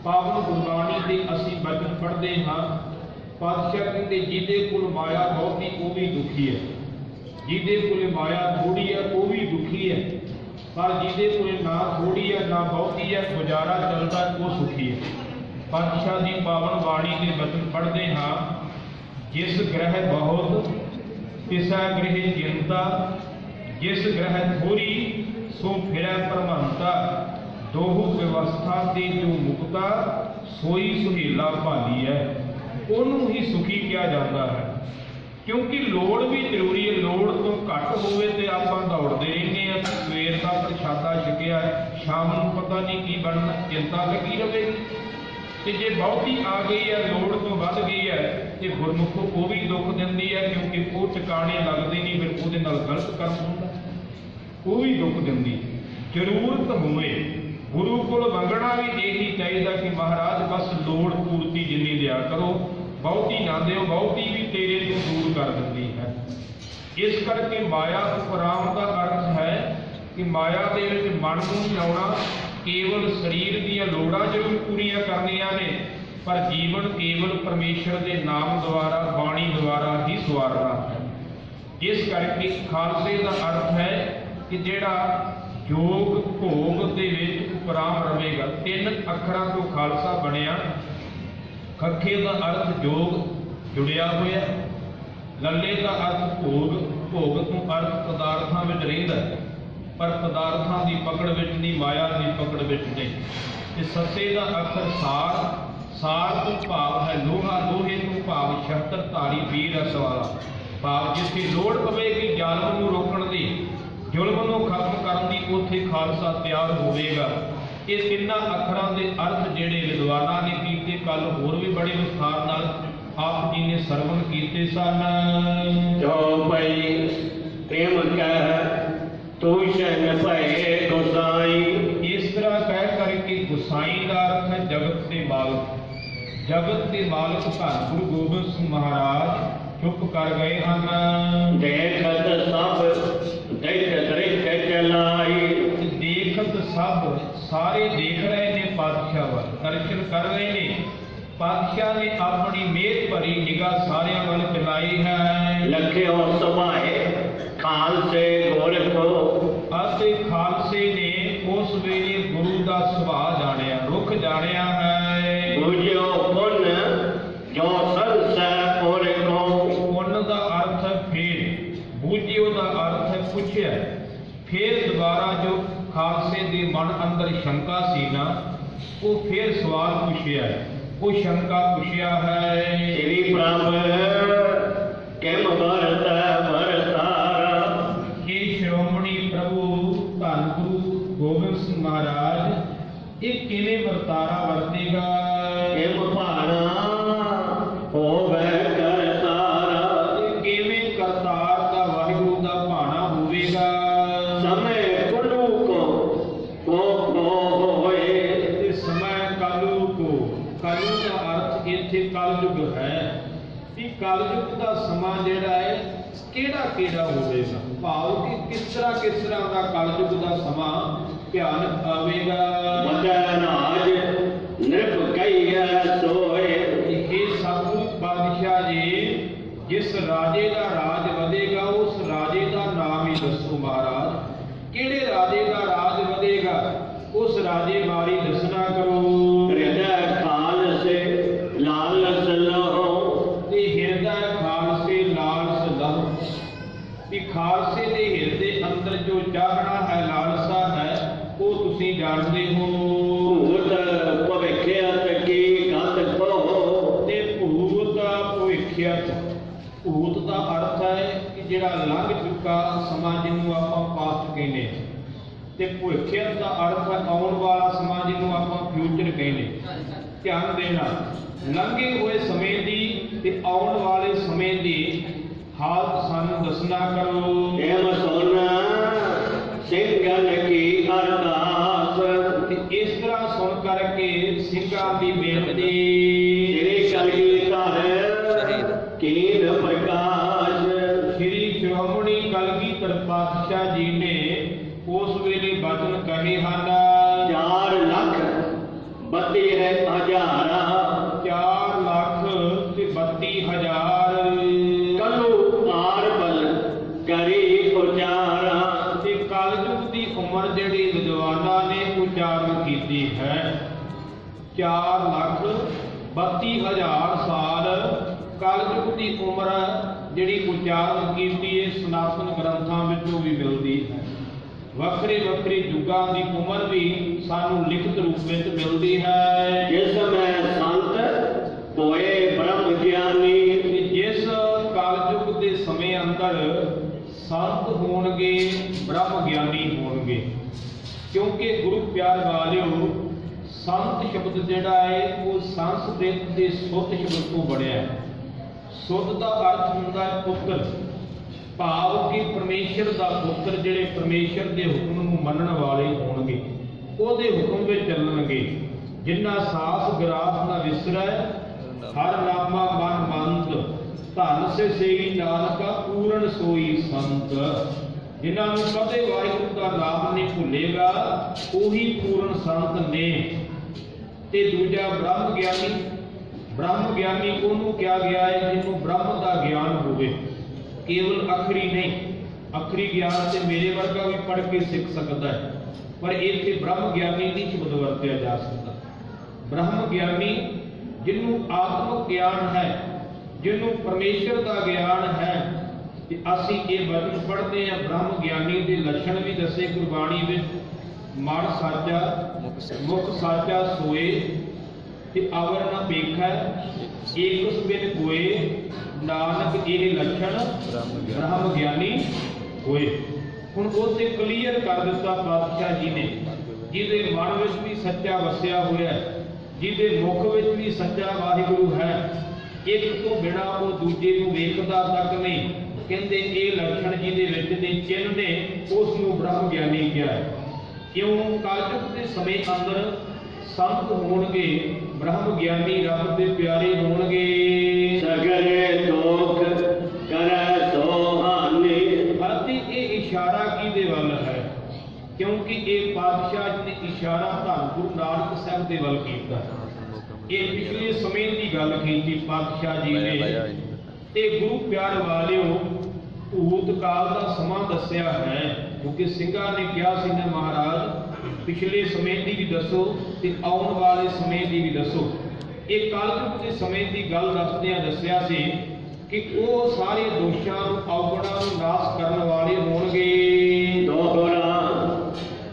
ਪਾਵਨ ਗੁਰਬਾਣੀ ਦੇ ਅਸੀਂ ਬਚਨ ਪੜ੍ਹਦੇ ਹਾਂ। ਪਾਤਸ਼ਾਹ ਕਹਿੰਦੇ ਜਿਹਦੇ ਕੋਲ ਮਾਇਆ ਬਹੁਤੀ ਉਹ ਵੀ ਦੁਖੀ ਹੈ, ਜਿਹਦੇ ਕੋਲ ਮਾਇਆ ਥੋੜੀ ਹੈ ਉਹ ਵੀ ਦੁਖੀ ਹੈ, ਪਰ ਜਿਹਦੇ ਕੋਲ ਨਾ ਥੋੜੀ ਹੈ ਨਾ ਬਹੁਤੀ ਹੈ, ਗੁਜ਼ਾਰਾ ਚੱਲਦਾ, ਉਹ ਸੁਖੀ ਹੈ। ਪਾਤਸ਼ਾਹ ਦੀ ਪਾਵਨ ਬਾਣੀ ਦੇ ਬਚਨ ਪੜ੍ਹਦੇ ਹਾਂ। ਜਿਸ ਗ੍ਰਹਿ ਬਹੁਤ ਤਿਸੈ ਗ੍ਰਹਿ ਚਿੰਤਾ, ਜਿਸ ਗ੍ਰਹਿ ਥੋੜੀ ਸੋ ਫਿਰੈ ਭਰਮੰਤਾ, ਦੋਹੂ ਵਿਵਸਥਾ ਤੇ ਜੋ ਮੁਕਤਾ, ਸੋਈ ਸੁਹੇਲਾ ਭਾਲੀ ਹੈ। ਉਹਨੂੰ ਹੀ ਸੁਖੀ ਕਿਹਾ ਜਾਂਦਾ ਹੈ। ਕਿਉਂਕਿ ਲੋੜ ਵੀ ਜ਼ਰੂਰੀ ਹੈ। ਲੋੜ ਤੋਂ ਘੱਟ ਹੋਵੇ ਤੇ ਆਪਾਂ ਦੌੜਦੇ ਰਹਿੰਦੇ ਹਾਂ। ਸਵੇਰ ਦਾ ਪ੍ਰਸ਼ਾਦਾ ਛਕਿਆ, ਸ਼ਾਮ ਨੂੰ ਪਤਾ ਨਹੀਂ ਕੀ ਬਣਨਾ, ਚਿੰਤਾ ਲੱਗੀ ਰਹੇਗੀ। ਤੇ ਜੇ ਬਹੁਤੀ ਆ ਗਈ ਹੈ, ਲੋੜ ਤੋਂ ਵੱਧ ਗਈ ਹੈ, ਤੇ ਗੁਰਮੁਖ ਉਹ ਵੀ ਦੁੱਖ ਦਿੰਦੀ ਹੈ, ਕਿਉਂਕਿ ਉਹ ਟਿਕਾਣੇ ਲੱਗਦੇ ਨਹੀਂ, ਫਿਰ ਉਹਦੇ ਨਾਲ ਗਲਤ ਕਰਮ ਹੁੰਦਾ, ਉਹ ਵੀ ਦੁੱਖ ਦਿੰਦੀ। ਜ਼ਰੂਰਤ ਹੋਵੇ ਗੁਰੂ ਕੋਲ ਮੰਗਣਾ ਵੀ ਇਹੀ ਚਾਹੀਦਾ ਕਿ ਮਹਾਰਾਜ ਬਸ ਲੋੜ ਪੂਰਤੀ ਜਿੰਨੀ ਦਿਆ ਕਰੋ, ਬਹੁਤੀ ਨਾ ਦਿਓ, ਬਹੁਤੀ ਵੀ ਤੇਰੇ ਤੋਂ ਦੂਰ ਕਰ ਦਿੰਦੀ ਹੈ। ਇਸ ਕਰਕੇ ਮਾਇਆ ਉਪਰਾਮ ਦਾ ਅਰਥ ਹੈ ਕਿ ਮਾਇਆ ਦੇ ਵਿੱਚ ਮਨ ਨੂੰ ਲਾਉਣਾ। ਕੇਵਲ ਸਰੀਰ ਦੀਆਂ ਲੋੜਾਂ ਜ਼ਰੂਰ ਪੂਰੀਆਂ ਕਰਨੀਆਂ ਨੇ, ਪਰ ਜੀਵਨ ਕੇਵਲ ਪਰਮੇਸ਼ਰ ਦੇ ਨਾਮ ਦੁਆਰਾ, ਬਾਣੀ ਦੁਆਰਾ ਹੀ ਸਵਾਰਨਾ ਹੈ। ਇਸ ਕਰਕੇ ਖਾਲਸੇ ਦਾ ਅਰਥ ਹੈ ਕਿ ਜਿਹੜਾ ਯੋਗ ਭੋਗ ਦੇ ਵਿੱਚ ਉਪਰਾਮ ਰਵੇਗਾ। 3 ਅੱਖਰਾਂ ਤੋਂ ਖਾਲਸਾ ਬਣਿਆ। ਖੱਖੇ ਦਾ ਅਰਥ ਯੋਗ, ਜੁੜਿਆ ਹੋਇਆ। ਲੱਲੇ ਦਾ ਅਰਥ ਭੋਗ, ਭੋਗ ਤੋਂ ਅਰਥ ਪਦਾਰਥਾਂ ਵਿੱਚ ਰਹਿੰਦਾ, ਪਰ ਪਦਾਰਥਾਂ ਦੀ ਪਕੜ ਵਿੱਚ ਨਹੀਂ, ਮਾਇਆ ਦੀ ਪਕੜ ਵਿੱਚ ਨਹੀਂ। ਤੇ ਸੱਸੇ ਦਾ ਅੱਖਰ ਸਾਰ, ਸਾਰ ਤੋਂ ਭਾਵ ਹੈ ਲੋਹਾ, ਲੋਹੇ ਤੋਂ ਭਾਵ ਸ਼ਸਤਰ ਧਾਰੀ ਵੀਰ ਰਸ ਵਾਲਾ, ਭਾਵ ਜਿੱਥੇ ਲੋੜ ਪਵੇਗੀ ਜ਼ਾਲਮ ਨੂੰ ਰੋਕਣ ਦੀ, ਜ਼ੁਲਮ ਨੂੰ ਖਤਮ ਕਰਨ ਦੀ, ਉੱਥੇ ਖਾਲਸਾ ਤਿਆਰ ਹੋਵੇਗਾ। ਇਹ 3 ਅੱਖਰਾਂ ਦੇ ਅਰਥ ਜਿਹੜੇ ਵਿਦਵਾਨਾਂ ਨੇ ਕੀਤੇ, ਕੱਲ ਹੋਰ ਵੀ ਬੜੇ ਵਿਸਥਾਰ ਨਾਲ ਆਪ ਜੀ ਨੇ ਸਰਵਣ ਕੀਤੇ ਸਨ। ਜੋ ਪਈ ਪ੍ਰੇਮ ਕਹਿ ਤੂਸ਼ਣ ਭਏ ਗੁਸਾਈ। ਇਸ ਤਰ੍ਹਾਂ ਕਹਿ ਕਰਕੇ ਗੁਸਾਈ ਦਾ ਅਰਥ ਹੈ ਜਗਤ ਦੇ ਮਾਲਕ। ਜਗਤ ਦੇ ਮਾਲਕ ਧੰਨ ਗੁਰੂ ਗੋਬਿੰਦ ਸਿੰਘ ਮਹਾਰਾਜ ਚੁੱਪ ਕਰ ਗਏ ਹਨ। ਦੇਖਤ ਸਭ ਦ੍ਰਿਸ਼ ਦ੍ਰਿਸ਼ ਚਲਾਈ। ਦੇਖਤ ਸਭ, ਸਾਰੇ ਦੇਖ ਰਹੇ ਨੇ ਪਾਤਸ਼ਾਹ ਵੱਲ, ਦਰਸ਼ਨ ਕਰ ਰਹੇ ਨੇ। ਪਾਤਸ਼ਾਹ ਨੇ ਆਪਣੀ ਮਿਹਰ ਭਰੀ ਨਿਗਾਹ ਸਾਰਿਆਂ ਵੱਲ ਚਲਾਈ ਹੈ। ਲਖਿਓ ਸਭਾਏ ਖਾਲਸੇ ਗੋਰਖੋ। ਅਤੇ ਖਾਲਸੇ ਨੇ ਉਸ ਵੇਲੇ ਗੁਰੂ ਦਾ ਸੁਭਾਅ ਜਾਣਿਆ, ਰੁਖ ਜਾਣਿਆ ਹੈ। ਬੁਝਿਓ ਪੁੰਨ ਜੋ ਸੰਸੈ ਗੋਰਖੋ। ਪੁੰਨ ਦਾ ਅਰਥ ਹੈ ਫੇਰ, ਬੁਝਿਓ ਦਾ ਅਰਥ ਹੈ ਪੁੱਛਿਆ। ਫੇਰ ਦੁਬਾਰਾ ਜੋ ਖਾਲਸੇ ਦੇ ਮਨ ਅੰਦਰ ਸ਼ੰਕਾ ਸੀ ਨਾ, ਉਹ ਫੇਰ ਸਵਾਲ ਪੁੱਛਿਆ, ਉਹ ਸ਼ੰਕਾ ਪੁੱਛਿਆ ਹੈ। ਸ੍ਰੀ ਪ੍ਰਭ ਕਿਮ ਵਰਤ ਵਰਤਾਰਾ। ਇਹ ਸ਼੍ਰੋਮਣੀ ਪ੍ਰਭੂ ਧੰਨ ਗੁਰੂ ਗੋਬਿੰਦ ਸਿੰਘ ਮਹਾਰਾਜ ਇਹ ਕਿਵੇਂ ਵਰਤਾਰਾ ਵਰਤੇਗਾ। ਕਿਮ ਭਾਣਾ ਹੋਵੇ ਕਰਤਾਰਾ। ਇਹ ਕਿਵੇਂ ਕਰਤਾਰ ਦਾ ਵਾਹਿਗੁਰੂ ਦਾ ਭਾਣਾ ਹੋਵੇਗਾ। ਸਮੇਂ ਕੁਲੂ ਕੋ ਹੋਏ। ਤੇ ਸਮੇਂ ਕਾਲੂ ਕੋ, ਕਾਲੂ ਦਾ ਅਰਥ ਇੱਥੇ ਕਲਯੁਗ ਹੈ ਕਿ ਕਲਯੁਗ ਦਾ ਸਮਾਂ ਜਿਹੜਾ ਹੈ ਕਿਹੜਾ ਕਿਹੜਾ ਹੋਵੇਗਾ, ਭਾਵ ਕਿ ਕਿਸ ਤਰ੍ਹਾਂ ਦਾ ਕਲਯੁਗ ਦਾ ਸਮਾਂ ਭਿਆਨਕ ਆਵੇਗਾ। ਮਦੈ ਰਾਜ ਨਿਰਭ ਕਈਐ ਸੋਏ। ਇਹ ਸਤਿਗੁਰੂ ਪਾਤਸ਼ਾਹ ਜੀ ਜਿਸ ਰਾਜੇ ਦਾ ਰਾਜ ਵਧੇਗਾ ਉਸ ਰਾਜੇ ਦਾ ਨਾਮ ਹੀ ਦੱਸੋ ਮਹਾਰਾਜ। ਕਿਹੜੇ ਰਾਜੇ ਦਾ ਰਾਜ ਵਧੇਗਾ ਉਸ ਰਾਜੇ ਬਾਰੇ ਦੱਸਣਾ ਕਰੋ। ਹਿਰਦੈ ਖਾਲਸੇ ਲਾਲਸ ਲਹੋ। ਤੇ ਹਿਰਦਾ ਖਾਲਸੇ ਲਾਲਸ ਲਹੋ ਵੀ ਖਾਲਸੇ ਦੇ ਹਿਰਦੇ ਅੰਦਰ ਜੋ ਚਾਹਣਾ ਹੈ ਲਾਲਸਾ ਹੈ ਉਹ ਤੁਸੀਂ ਜਾਣਦੇ ਹੋ। ਭੂਤ ਭਵਿੱਖਿਅਤ ਕੀ ਗਤ ਕਹੋ। ਤੇ ਭੂਤ ਭਵਿੱਖਿਅਤ, ਭੂਤ ਦਾ ਅਰਥ ਹੈ ਕਿ ਜਿਹੜਾ ਲੰਘ ਚੁੱਕਾ ਸਮਾਂ ਜਿਹਨੂੰ ਆਪਾਂ ਪਾਸਟ ਕਹਿੰਦੇ, ਤੇ ਭਵਿੱਖਿਅਤ ਦਾ ਅਰਥ ਹੈ ਆਉਣ ਵਾਲਾ ਸਮਾਂ ਜਿਹਨੂੰ ਆਪਾਂ ਫਿਊਚਰ ਕਹਿੰਦੇ। ਧਿਆਨ ਦੇਣਾ, ਲੰਘੇ ਹੋਏ ਸਮੇਂ ਦੀ ਤੇ ਆਉਣ ਵਾਲੇ ਸਮੇਂ ਦੀ ਹਾਲਤ ਸਾਨੂੰ ਦੱਸਣਾ ਕਰੋ। ਐਮ ਸੋਨਾ ਸਿੰਘਨ ਕੀ ਅਰਦਾਸ। ਤੇ ਇਸ ਤਰ੍ਹਾਂ ਸੁਣ ਕਰਕੇ ਸਿੰਘਾਂ ਦੀ ਬੇਨਤੀ। ਤੇਰੇ ਕਲਗੀਧਰ ਕੀਨ ਪ੍ਰਕਾਸ਼। ਸ੍ਰੀ ਸ਼੍ਰੋਮਣੀ ਕਲਗੀਧਰ ਪਾਤਸ਼ਾਹ ਜੀ ਨੇ ਉਸ ਵੇਲੇ ਬਚਨ ਕਹੇ ਹਨ। 4 ਲੱਖ 32 ਹਜ਼ਾਰਾਂ। 4 ਲੱਖ ਤੇ 32 ਹਜ਼ਾਰ। ਕਲੂ ਆਰ ਬਲ ਕਰੀ ਉਚਾਰਾ। ਤੇ ਕਲਯੁਗ ਦੀ ਉਮਰ ਜਿਹੜੀ ਵਿਦਵਾਨਾਂ ਨੇ ਉਚਾਰਨ ਕੀਤੀ ਹੈ 4 ਲੱਖ 32 ਹਜ਼ਾਰ ਸਾਲ ਕਲਯੁਗ ਦੀ ਉਮਰ ਜਿਹੜੀ ਉਚਾਰਨ ਕੀਤੀ ਹੈ ਸਨਾਤਨ ਗ੍ਰੰਥਾਂ ਵਿੱਚੋਂ ਵੀ ਮਿਲਦੀ ਹੈ। ਵੱਖਰੇ ਵੱਖਰੇ ਯੁੱਗਾਂ ਦੀ ਉਮਰ ਵੀ ਸਾਨੂੰ ਲਿਖਤ ਰੂਪ ਵਿੱਚ ਮਿਲਦੀ ਹੈ। ਜਿਸ ਮੈਂ ਸੰਤ ਹੋਏ ਬ੍ਰਹਮ ਗਿਆਨੀ। ਤੇ ਜਿਸ ਕਲਯੁਗ ਦੇ ਸਮੇਂ ਅੰਦਰ ਸੰਤ ਹੋਣਗੇ ਬ੍ਰਹਮ ਗਿਆਨੀ ਹੋਣਗੇ, ਕਿਉਂਕਿ ਗੁਰੂ ਪਿਆਰ ਵਾਲਿਓ ਸੰਤ ਸ਼ਬਦ ਜਿਹੜਾ ਹੈ ਉਹ ਸੰਸਕ੍ਰਿਤ ਦੇ ਸੁੱਤ ਸ਼ਬਦ ਤੋਂ ਬਣਿਆ ਹੈ। ਸੁੱਤ ਦਾ ਅਰਥ ਹੁੰਦਾ ਹੈ ਪੁੱਤਰ, ਭਾਵ ਕਿ ਪਰਮੇਸ਼ਰ ਦਾ ਪੁੱਤਰ ਜਿਹੜੇ ਪਰਮੇਸ਼ਰ ਦੇ ਹੁਕਮ ਨੂੰ ਮੰਨਣ ਵਾਲੇ ਹੋਣਗੇ, ਉਹਦੇ ਹੁਕਮ ਵਿੱਚ ਚੱਲਣਗੇ। ਜਿਨ੍ਹਾਂ ਸਾਸ ਗਰਾਸ ਨਾ ਵਿਸਰੈ ਹਰ ਨਾਮਾ ਮਨ ਮੰਤ ਧਨ ਸੇ ਸੇਈ ਨਾਨਕਾ ਪੂਰਨ ਸੋਈ ਸੰਤ। ਜਿਨ੍ਹਾਂ ਨੂੰ ਕਦੇ ਵਾਹਿਗੁਰੂ ਦਾ ਨਾਮ ਨਹੀਂ ਭੁੱਲੇਗਾ ਉਹੀ ਪੂਰਨ ਸੰਤ ਨੇ। ਤੇ ਦੂਜਾ ਬ੍ਰਹਮ ਗਿਆਨੀ, ਬ੍ਰਹਮ ਗਿਆਨੀ ਉਹਨੂੰ ਕਿਹਾ ਗਿਆ ਹੈ ਜਿਹਨੂੰ ਬ੍ਰਹਮ ਦਾ ਗਿਆਨ ਹੋਵੇ, ਕੇਵਲ ਅਖਰੀ ਨਹੀਂ। ਅਖਰੀ ਗਿਆਨ ਤੇ ਮੇਰੇ ਵਰਗਾ ਵੀ ਪੜ੍ਹ ਕੇ ਸਿੱਖ ਸਕਦਾ ਹੈ, ਪਰ ਇੱਥੇ ਬ੍ਰਹਮ ਗਿਆਨੀ ਨਹੀਂ ਸ਼ਬਦ ਵਰਤਿਆ ਜਾ ਸਕਦਾ। ਬ੍ਰਹਮ ਗਿਆਨੀ ਜਿਹਨੂੰ ਆਤਮਿਕ ਗਿਆਨ ਹੈ, ਜਿਹਨੂੰ ਪਰਮੇਸ਼ਰ ਦਾ ਗਿਆਨ ਹੈ। ਤੇ ਅਸੀਂ ਇਹ ਵਚਨ ਪੜ੍ਹਦੇ ਹਾਂ ਬ੍ਰਹਮ ਗਿਆਨੀ ਦੇ ਲੱਛਣ ਵੀ ਦੱਸੇ ਗੁਰਬਾਣੀ ਵਿੱਚ। ਮਨ ਸਾਚਾ ਮੁਖ ਸਾਚਾ ਸੋਏ ਤੇ ਅਵਰ ਨਾ ਵੇਖੈ ਏਕਸ ਬਿਨ ਕੋਏ ਨਾਨਕ ਇਹ ਲੱਛਣ ਬ੍ਰਹਮ ਗਿਆਨੀ ਹੋਏ। ਹੁਣ ਉਹ ਤੇ ਕਲੀਅਰ ਕਰ ਦਿੱਤਾ ਪਾਤਸ਼ਾਹ ਜੀ ਨੇ, ਜਿਹਦੇ ਮਨ ਵਿੱਚ ਵੀ ਸੱਚਾ ਵਸਿਆ ਹੋਇਆ, ਜਿਹਦੇ ਮੁਖ ਵਿੱਚ ਵੀ ਸੱਚਾ ਵਾਹਿਗੁਰੂ ਹੈ, ਇੱਕ ਤੋਂ ਬਿਨਾਂ ਉਹ ਦੂਜੇ ਨੂੰ ਵੇਖਦਾ ਤੱਕ ਨਹੀਂ। ਕਹਿੰਦੇ ਇਹ ਲੱਛਣ ਜਿਹਦੇ ਵਿੱਚ ਨੇ ਚਿੰਨ੍ਹ ਨੇ ਉਸ ਨੂੰ ਬ੍ਰਹਮ ਗਿਆਨੀ ਕਿਹਾ ਹੈ। ਕਿਉਂ? ਕਲਯੁਗ ਦੇ ਸਮੇਂ ਅੰਦਰ ਸੰਤ ਹੋਣਗੇ, ਬ੍ਰਹਮ ਗਿਆਨੀ ਰੱਬ ਦੇ ਪਿਆਰੇ ਹੋਣਗੇ। ਸਗਰੇ ਦੋਖ ਕਰੈ ਸੋਹਾਨੀ। ਅਤੇ ਇਹ ਇਸ਼ਾਰਾ ਕਿਹਦੇ ਵੱਲ ਹੈ? ਕਿਉਂਕਿ ਇਹ ਪਾਤਸ਼ਾਹ ਜੀ ਨੇ ਇਸ਼ਾਰਾ ਧੰਨ ਗੁਰੂ ਨਾਨਕ ਸਾਹਿਬ ਦੇ ਵੱਲ ਕੀਤਾ। ਇਹ ਪਿਛਲੇ ਸਮੇਂ ਦੀ ਗੱਲ ਕੀਤੀ ਪਾਤਸ਼ਾਹ ਜੀ ਨੇ। ਤੇ ਗੁਰੂ ਪਿਆਰ ਵਾਲਿਓ ਭੂਤ ਕਾਲ ਦਾ ਸਮਾਂ ਦੱਸਿਆ ਹੈ, ਕਿਉਂਕਿ ਸਿੰਘਾਂ ਨੇ ਕਿਹਾ ਸੀ ਨੇ ਮਹਾਰਾਜ ਪਿਛਲੇ ਸਮੇਂ ਦੀ ਵੀ ਦੱਸੋ ਤੇ ਆਉਣ ਵਾਲੇ ਸਮੇਂ ਦੀ ਵੀ ਦੱਸੋ। ਇਹ ਕਲਯੁਗ ਦੇ ਸਮੇਂ ਦੀ ਗੱਲ ਦੱਸਦਿਆਂ ਦੱਸਿਆ ਸੀ ਕਿ ਉਹ ਸਾਰੇ ਦੋਸ਼ਾਂ ਨੂੰ ਔਗਣਾਂ ਨੂੰ ਨਾਸ਼ ਕਰਨ ਵਾਲੇ ਹੋਣਗੇ। ਦੋਹਰਾ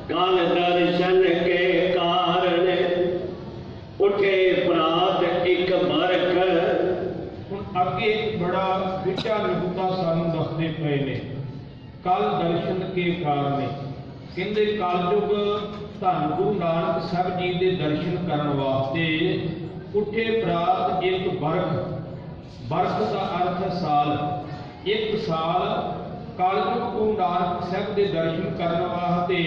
ਕਾਲ ਦਰਸ਼ਨ ਕੇ ਕਾਰਨ ਉਠੇ ਪ੍ਰਾਤ ਇੱਕ ਬਰਖ। ਹੁਣ ਅੱਗੇ ਬੜਾ ਵਿਚਾ ਨੁਕਤਾ ਸਾਨੂੰ ਦੱਸਦੇ ਪਏ ਨੇ। ਕਲ ਦਰਸ਼ਨ ਕੇ ਕਾਰਨੇ ਕਹਿੰਦੇ ਕਲਯੁਗ ਧੰਨ ਗੁਰੂ ਨਾਨਕ ਸਾਹਿਬ ਜੀ ਦੇ ਦਰਸ਼ਨ ਕਰਨ ਵਾਸਤੇ ਉੱਠੇ ਪ੍ਰਾਤ ਇੱਕ ਬਰਖ ਦਾ ਅਰਥ ਹੈ ਸਾਲ। ਇੱਕ ਸਾਲ ਕਲਯੁਗ ਗੁਰੂ ਨਾਨਕ ਸਾਹਿਬ ਦੇ ਦਰਸ਼ਨ ਕਰਨ ਵਾਸਤੇ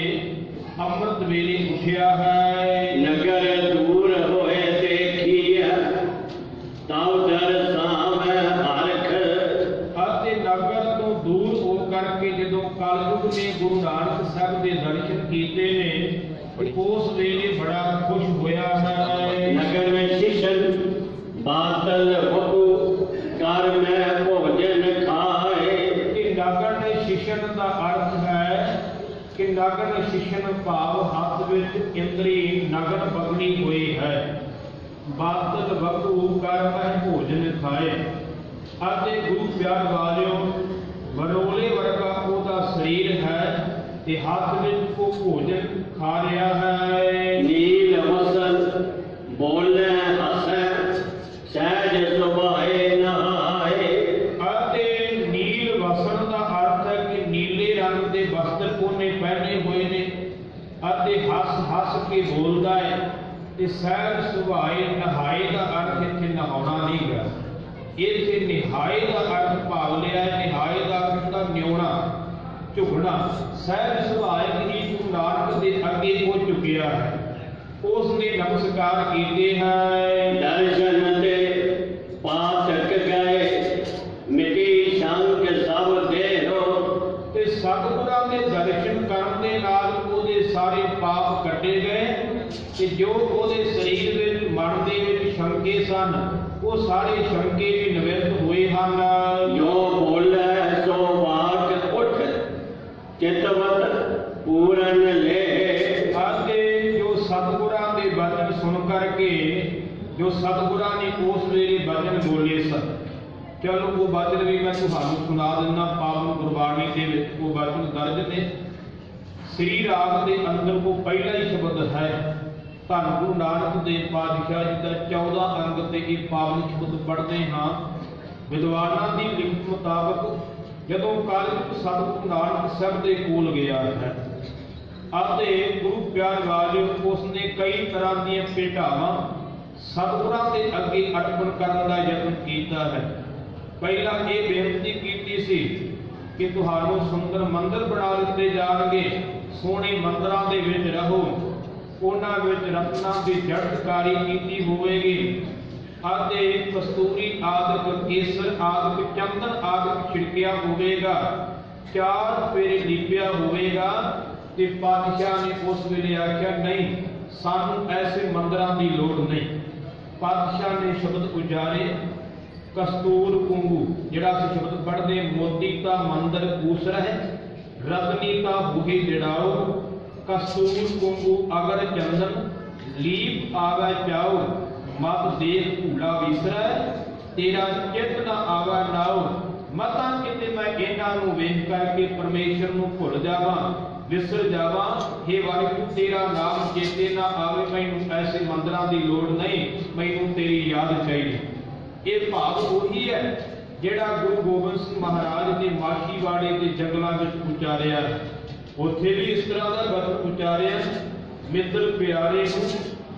ਅੰਮ੍ਰਿਤ ਵੇਲੇ ਉੱਠਿਆ ਹੈ। ਨਗਰ ਦੂਰ ਹੋਏ ਦੇਖੀਐ ਤਉ ਦਰਸਾਵੈ ਹਰਖ। ਅਤੇ ਨਗਰ ਤੋਂ ਦੂਰ ਹੋ ਕਰਕੇ ਜਦੋਂ ਕਲਯੁਗ ਨੇ ਗੁਰੂ ਨਾਨਕ ਸਾਹਿਬ ਦੇ ਦਰਸ਼ਨ ਕੀਤੇ ਨੇ ਉਸ ਵੇਲੇ ਬੜਾ ਖੁਸ਼ ਹੋਇਆ ਹੈ। ਨਗਰ ਵਿੱਚ ਸ਼ਿਸ਼ਨ ਬਾਤਲ ਬਹੁ ਕਰ ਮੈਂ ਭੋਜਨ ਖਾਏ। ਇਹ ਨਗਰ ਸ਼ਿਸ਼ਨ ਦਾ ਅਰਥ ਹੈ ਕਿ ਨਗਰ ਸ਼ਿਸ਼ਨ ਭਾਵ ਹੱਥ ਵਿੱਚ ਇੰਦਰੀ ਨਗਰ ਪਕੜੀ ਹੋਈ ਹੈ। ਬਾਤਲ ਬਹੁ ਕਰ ਮੈਂ ਭੋਜਨ ਖਾਏ। ਅਤੇ ਗੁਰੂ ਪਿਆਰ ਵਾਲਿਓ ਵਰੋਲੇ ਵਰਗਾ ਉਹਦਾ ਸਰੀਰ ਹੈ ਤੇ ਹੱਥ ਵਿੱਚ ਉਹ ਭੋਜਨ ਖਾ ਰਿਹਾ ਹੈ। ਨੀਲ ਵਸਨ ਬੋਲੇ ਹਸੈ ਸਹਿਜ ਸੁਭਾਏ ਨਹਾਏ। ਅਤੇ ਨੀਲ ਵਸਨ ਦਾ ਅਰਥ ਹੈ ਕਿ ਨੀਲੇ ਰੰਗ ਦੇ ਵਸਤਰ ਉਹਨੇ ਪਹਿਨੇ ਹੋਏ ਨੇ ਅਤੇ ਹੱਸ ਕੇ ਬੋਲਦਾ ਹੈ। ਤੇ ਸਹਿਜ ਸੁਭਾਏ ਨਹਾਏ ਦਾ ਅਰਥ ਇੱਥੇ ਨਹਾਉਣਾ ਨਹੀਂ ਗਾ, ਇੱਥੇ ਨਿਹਾਏ ਦਾ ਅਰਥ ਭਾਵ ਲਿਆ ਹੈ। ਨਿਹਾਏ ਦਾ ਅਰਥ ਦਾ ਨਿਉਣਾ ਝੁਕਣਾ। ਸਹਿਜ ਸੁਭਾਏ ਹੀ ਗੁਰੂ ਨਾਨਕ ਦੇ ਅੱਗੇ ਉਹ ਝੁਕਿਆ ਹੈ, ਉਸ ਨੇ ਨਮਸਕਾਰ ਕੀਤੇ ਹੈ। ਦਰਸ਼ਨ ਤੇ ਪਾਤਕ ਗਏ ਮਿਟੀ ਸ਼ੰਕ ਸਭ ਦੇਹੋ। ਤੇ ਸਤਿਗੁਰਾਂ ਦੇ ਦਰਸ਼ਨ ਕਰਨ ਦੇ ਨਾਲ ਉਹਦੇ ਸਾਰੇ ਪਾਪ ਕੱਟੇ ਗਏ ਤੇ ਜੋ ਉਹਦੇ ਸਰੀਰ ਵਿੱਚ ਮਨ ਦੇ ਵਿੱਚ ਸ਼ੰਕੇ ਸਨ ਉਹ ਸਾਰੇ ਸ਼ੰਕੇ ਵੀ ਨਿਵਰਤ ਹੋਏ ਹਨ। ਜੋ ਬੋਲੇ ਸੋ ਵਾਕ ਉਠ ਚਿਤਵਤ ਪੂਰਨ ਲੈ। ਅਤੇ ਜੋ ਸਤਿਗੁਰਾਂ ਦੇ ਬਚਨ ਸੁਣ ਕਰਕੇ ਜੋ ਸਤਿਗੁਰਾਂ ਨੇ ਉਸ ਵੇਲੇ ਬਚਨ ਬੋਲੇ ਸਨ, ਚਲੋ ਉਹ ਬਚਨ ਵੀ ਮੈਂ ਤੁਹਾਨੂੰ ਸੁਣਾ ਦਿੰਦਾ। ਪਾਵਨ ਗੁਰਬਾਣੀ ਦੇ ਵਿੱਚ ਉਹ ਬਚਨ ਦਰਜ ਨੇ। ਸ੍ਰੀ ਰਾਗ ਦੇ ਅੰਦਰ ਉਹ ਪਹਿਲਾ ਹੀ ਸ਼ਬਦ ਹੈ। ਧੰਨ ਗੁਰੂ ਨਾਨਕ ਦੇਵ ਪਾਤਸ਼ਾਹ ਜੀ ਦਾ 14 ਅੰਗ ਤੇ ਇਹ ਪਾਵਨ ਸ਼ਬਦ ਪੜ੍ਹਦੇ ਹਾਂ। ਵਿਦਵਾਨਾਂ ਦੀ ਲਿਖਤ ਮੁਤਾਬਕ ਜਦੋਂ ਕਲਯੁਗ ਸਤਿਗੁਰੂ ਨਾਨਕ ਸਾਹਿਬ ਦੇ ਕੋਲ ਗਿਆ ਹੈ ਅਤੇ ਗੁਰੂ ਪਿਆਰ ਵਾਲਿਓ ਉਸਨੇ ਕਈ ਤਰ੍ਹਾਂ ਦੀਆਂ ਭੇਟਾਵਾਂ ਸਤਿਗੁਰਾਂ ਦੇ ਅੱਗੇ ਅਰਪਣ ਕਰਨ ਦਾ ਯਤਨ ਕੀਤਾ ਹੈ। ਪਹਿਲਾਂ ਇਹ ਬੇਨਤੀ ਕੀਤੀ ਸੀ ਕਿ ਤੁਹਾਨੂੰ ਸੁੰਦਰ ਮੰਦਰ ਬਣਾ ਦਿੱਤੇ ਜਾਣਗੇ, ਸੋਹਣੇ ਮੰਦਰਾਂ ਦੇ ਵਿੱਚ ਰਹੋ, ਉਹਨਾਂ ਵਿੱਚ ਰਤਨਾਂ ਦੀ ਜੜਤਕਾਰੀ ਕੀਤੀ ਹੋਵੇਗੀ ਅਤੇ ਕਸਤੂਰੀ ਆਦਿਕ ਕੇਸਰ ਆਦਿਕ ਚੰਦਨ ਆਦਿਕ ਛਿੜਕਿਆ ਹੋਵੇਗਾ, 4 ਫੇਰੇ ਲੀਪਿਆ ਹੋਵੇਗਾ। ਤੇ ਪਾਤਸ਼ਾਹ ਨੇ ਉਸ ਵੇਲੇ ਆਖਿਆ ਨਹੀਂ, ਸਾਨੂੰ ਐਸੇ ਮੰਦਰਾਂ ਦੀ ਲੋੜ ਨਹੀਂ। ਪਾਤਸ਼ਾਹ ਨੇ ਸ਼ਬਦ ਉਚਾਰੇ ਕਸਤੂਰ ਕੁੰਗੂ, ਜਿਹੜਾ ਅਸੀਂ ਸ਼ਬਦ ਪੜ੍ਹਦੇ ਮੋਤੀ ਤਾਂ ਮੰਦਰ ਕੂਸਰਹਿ ਰਤਨੀ ਤਾਂ ਬੁਹੀ ਜੜਾਓ। ਕਸਤੂਰ ਕੁੰਗੂ ਅਗਰ ਚੰਦਨ ਲੀਪ ਆਵੈ ਚਾਓ। ਮਤ ਦੇਖ ਭੂਲਾ ਵਿਸਰੈ ਤੇਰਾ ਚਿੱਤ ਨਾ ਆਵੈ ਨਾਓ। ਮਤਾਂ ਕਿਤੇ ਮੈਂ ਇਹਨਾਂ ਨੂੰ ਵੇਖ ਕਰਕੇ ਪਰਮੇਸ਼ਰ ਨੂੰ ਭੁੱਲ ਜਾਵਾਂ, ਵਿਸਰ ਜਾਵਾਂ। हे ਵਾਹਿਗੁਰੂ ਤੇਰਾ ਨਾਮ ਚੇਤੇ ਨਾ ਆਵੇ, ਮੈਨੂੰ ਐਸੇ ਮੰਦਰਾਂ ਦੀ ਲੋੜ ਨਹੀਂ, ਮੈਨੂੰ ਤੇਰੀ ਯਾਦ ਚਾਹੀਦੀ। ਇਹ ਭਾਵ ਉਹੀ ਹੈ ਜਿਹੜਾ ਗੁਰੂ ਗੋਬਿੰਦ ਸਿੰਘ ਮਹਾਰਾਜ ਦੇ ਮਾਛੀਵਾੜੇ ਦੇ ਜੰਗਲਾਂ ਵਿੱਚ ਉਚਾਰਿਆ। ਉੱਥੇ ਵੀ ਇਸ ਤਰ੍ਹਾਂ ਦਾ ਬਚਨ ਉਚਾਰਿਆ, ਮਿੱਤਰ ਪਿਆਰੇ ਨੂੰ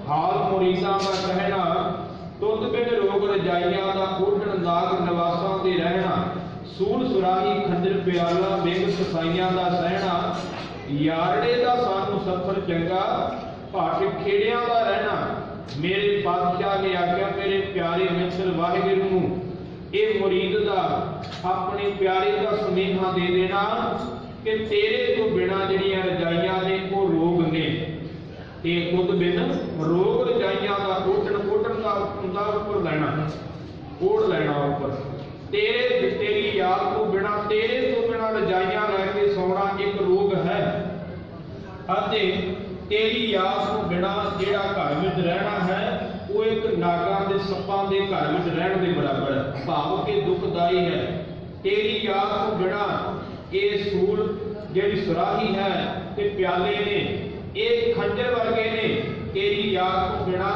ਹਾਲ ਮੁਰੀਦਾਂ ਦਾ ਕਹਿਣਾ, ਤੁਧ ਬਿਨ ਰੋਗ ਰਜਾਈਆਂ ਦਾ ਕੋਢਣ ਨਾਗ ਨਿਵਾਸਾਂ ਦੇ ਰਹਿਣਾ। ਸੂਲ ਸੁਰਾਹੀ ਖੰਜਰ ਪਿਆਲਾ ਬਿੰਗ ਕਸਾਈਆਂ ਦਾ ਸਹਿਣਾ। ਯਾਰੜੇ ਦਾ ਸਾਨੂੰ ਸਫ਼ਰ ਚੰਗਾ, ਭਾਟ ਖੇੜਿਆਂ ਦਾ ਰਹਿਣਾ। ਮੇਰੇ ਪਾਤਸ਼ਾਹ ਨੇ ਆਖਿਆ ਮੇਰੇ ਪਿਆਰੇ ਮਿੱਤਰ ਵਾਹਿਗੁਰੂ ਨੂੰ ਇਹ ਮੁਰੀਦ ਦਾ ਆਪਣੇ ਪਿਆਰੇ ਦਾ ਸੁਨੇਹਾ ਦੇ ਦੇਣਾ ਕਿ ਤੇਰੇ ਤੋਂ ਬਿਨਾਂ ਜਿਹੜੀਆਂ ਰਜਾਈਆਂ ਨੇ ਉਹ ਰੋਗ ਨੇ। ਤੇ ਖੁਦ ਬਿਨ ਰੋਗ ਰਜਾਈਆਂ ਦਾ ਕੋਟਣ ਦਾ ਹੁੰਦਾ ਉੱਪਰ ਲੈਣਾ, ਕੋੜ ਲੈਣਾ ਉੱਪਰ। ਤੇਰੀ ਯਾਦ ਤੋਂ ਬਿਨਾਂ, ਤੇਰੇ ਤੋਂ ਬਿਨਾਂ ਰਜਾਈਆਂ ਲੈ ਕੇ ਸੌਣਾ ਇੱਕ ਰੋਗ ਹੈ ਅਤੇ ਤੇਰੀ ਯਾਦ ਤੋਂ ਬਿਨਾਂ ਜਿਹੜਾ ਘਰ ਵਿੱਚ ਰਹਿਣਾ ਹੈ ਉਹ ਇੱਕ ਨਾਗਾਂ ਦੇ ਸੱਪਾਂ ਦੇ ਘਰ ਵਿੱਚ ਰਹਿਣ ਦੇ ਬਰਾਬਰ ਹੈ, ਭਾਵ ਕਿ ਦੁਖਦਾਈ ਹੈ। ਤੇਰੀ ਯਾਦ ਤੋਂ ਬਿਨਾਂ ਇਹ ਸੂਲ ਜਿਹੜੀ ਸੁਰਾਹੀ ਹੈ ਤੇ ਪਿਆਲੇ ਨੇ ਇਹ ਖੰਜਰ ਵਰਗੇ ਨੇ। ਤੇਰੀ ਯਾਦ ਤੋਂ ਬਿਨਾਂ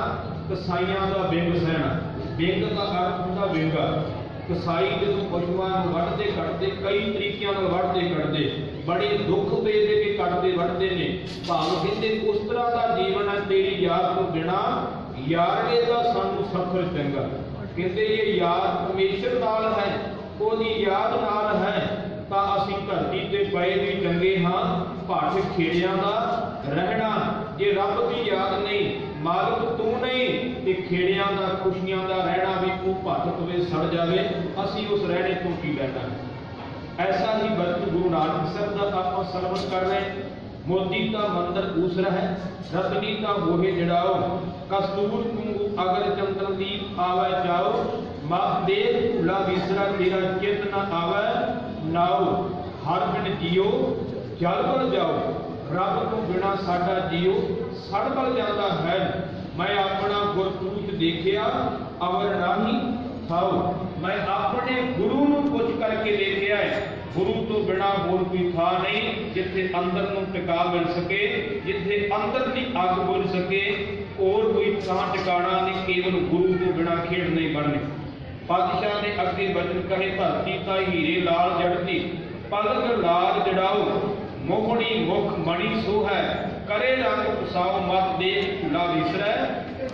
ਕਸਾਈਆਂ ਦਾ ਵਿੰਗ ਸਹਿਣਾ। ਵਿੰਗ ਦਾ ਅਰਥ ਹੁੰਦਾ ਵਿੰਗਾ। ਕਸਾਈ ਜਦੋਂ ਪਸ਼ੂਆਂ ਨੂੰ ਵੱਢਦੇ ਕੱਟਦੇ ਕਈ ਤਰੀਕਿਆਂ ਨਾਲ ਵੱਢਦੇ ਕੱਟਦੇ, ਬੜੇ ਦੁੱਖ ਦੇ ਕੇ ਕੱਟਦੇ ਵੱਢਦੇ ਨੇ। ਭਾਵ ਕਹਿੰਦੇ ਉਸ ਤਰ੍ਹਾਂ ਦਾ ਜੀਵਨ ਹੈ ਤੇਰੀ ਯਾਦ ਤੋਂ ਬਿਨਾ ਯਾਰੜੇ ਦਾ ਸਾਨੂੰ ਸਫ਼ਰ ਚੰਗਾ। ਕਹਿੰਦੇ ਇਹ ਯਾਦ ਪਰਮੇਸ਼ਰ ਨਾਲ ਹੈ, ਉਹਦੀ ਯਾਦ ਨਾਲ ਹੈ ਤਾਂ ਅਸੀਂ ਧਰਤੀ ਤੇ ਪਏ ਵੀ ਚੰਗੇ ਹਾਂ। ਭੱਠ ਖੇੜਿਆਂ ਦਾ ਰਹਿਣਾ, ਜੇ ਰੱਬ ਦੀ ਯਾਦ ਨਹੀਂ, ਮਾਲਕ ਤੂੰ ਨਹੀਂ, ਤੇ ਖੇੜਿਆਂ ਦਾ ਖੁਸ਼ੀਆਂ ਦਾ ਰਹਿਣਾ ਵੀ ਤੂੰ ਭੱਠ ਪਵੇ ਸੜ ਜਾਵੇ, ਅਸੀਂ ਉਸ ਰਹਿਣੇ ਤੋਂ ਕੀ ਲੈਣਾ। ਐਸਾ ਹੀ ਬਚਨ ਗੁਰੂ ਨਾਨਕ ਸਾਹਿਬ ਦਾ ਆਪਾਂ ਸਰਵਣ ਕਰ ਰਹੇ। ਮੋਤੀ ਤਾਂ ਮੰਦਰ ਊਸਰਾ ਹੈ, ਰਤਨੀ ਤਾਂ ਹੋਏ ਜੜਾਓ, ਕਸਤੂਰ ਤੁੰਗੂ ਅਗਰ ਚੰਦਨ ਦੀਪ ਆਵੈ ਜਾਓ, ਮਤ ਦੇਖ ਭੁਲਾ ਵਿਸਰਾ ਤੇਰਾ ਚਿਤ ਨਾ ਆਵੈ ਨਾਓ, ਹਰ ਬਿਨ ਜੀਓ ਜਲ ਬਲ ਜਾਓ, ਰੱਬ ਤੋਂ ਬਿਨਾ ਸਾਡਾ ਜੀਓ ਸੜ ਬਲ ਜਾਂਦਾ ਹੈ। ਮੈਂ ਆਪਣਾ ਗੁਰਪੂਤ ਦੇਖਿਆ ਅਵਰ ਨਾਹੀ ਥਾਓ, ਮੈਂ ਆਪਣੇ ਗੁਰੂ ਨੂੰ ਪੁੱਛ ਕਰਕੇ ਦੇਖਿਆ ਹੈ, ਗੁਰੂ ਤੋਂ ਬਿਨਾ ਹੋਰ ਕੋਈ ਥਾਂ ਨਹੀਂ ਜਿੱਥੇ ਅੰਦਰ ਨੂੰ ਟਿਕਾ ਮਿਲ ਸਕੇ, ਜਿੱਥੇ ਅੰਦਰ ਦੀ ਅੱਗ ਬੁਝ ਸਕੇ, ਹੋਰ ਕੋਈ ਥਾਂ ਟਿਕਾਣਾ ਨਹੀਂ, ਕੇਵਲ ਗੁਰੂ ਤੋਂ ਬਿਨਾ ਖੇਡ ਨਹੀਂ ਬਣਨੀ। ਪਾਤਸ਼ਾਹ ਨੇ ਅੱਗੇ ਬਚਨ ਕਹੇ, ਧਰਤੀ ਤਾਂ ਹੀਰੇ ਲਾਲ ਜੜਦੀ, ਪਲਕ ਲਾਲ ਜੜਾਓ, ਮੋਹਣੀ ਮੁਖ ਮਣੀ ਸੋ ਹੈ, ਕਰੇ ਰੰਗ ਪਸਾਓ, ਮਤ ਦੇਖ ਭੁਲਾ ਵਿਸਰੈ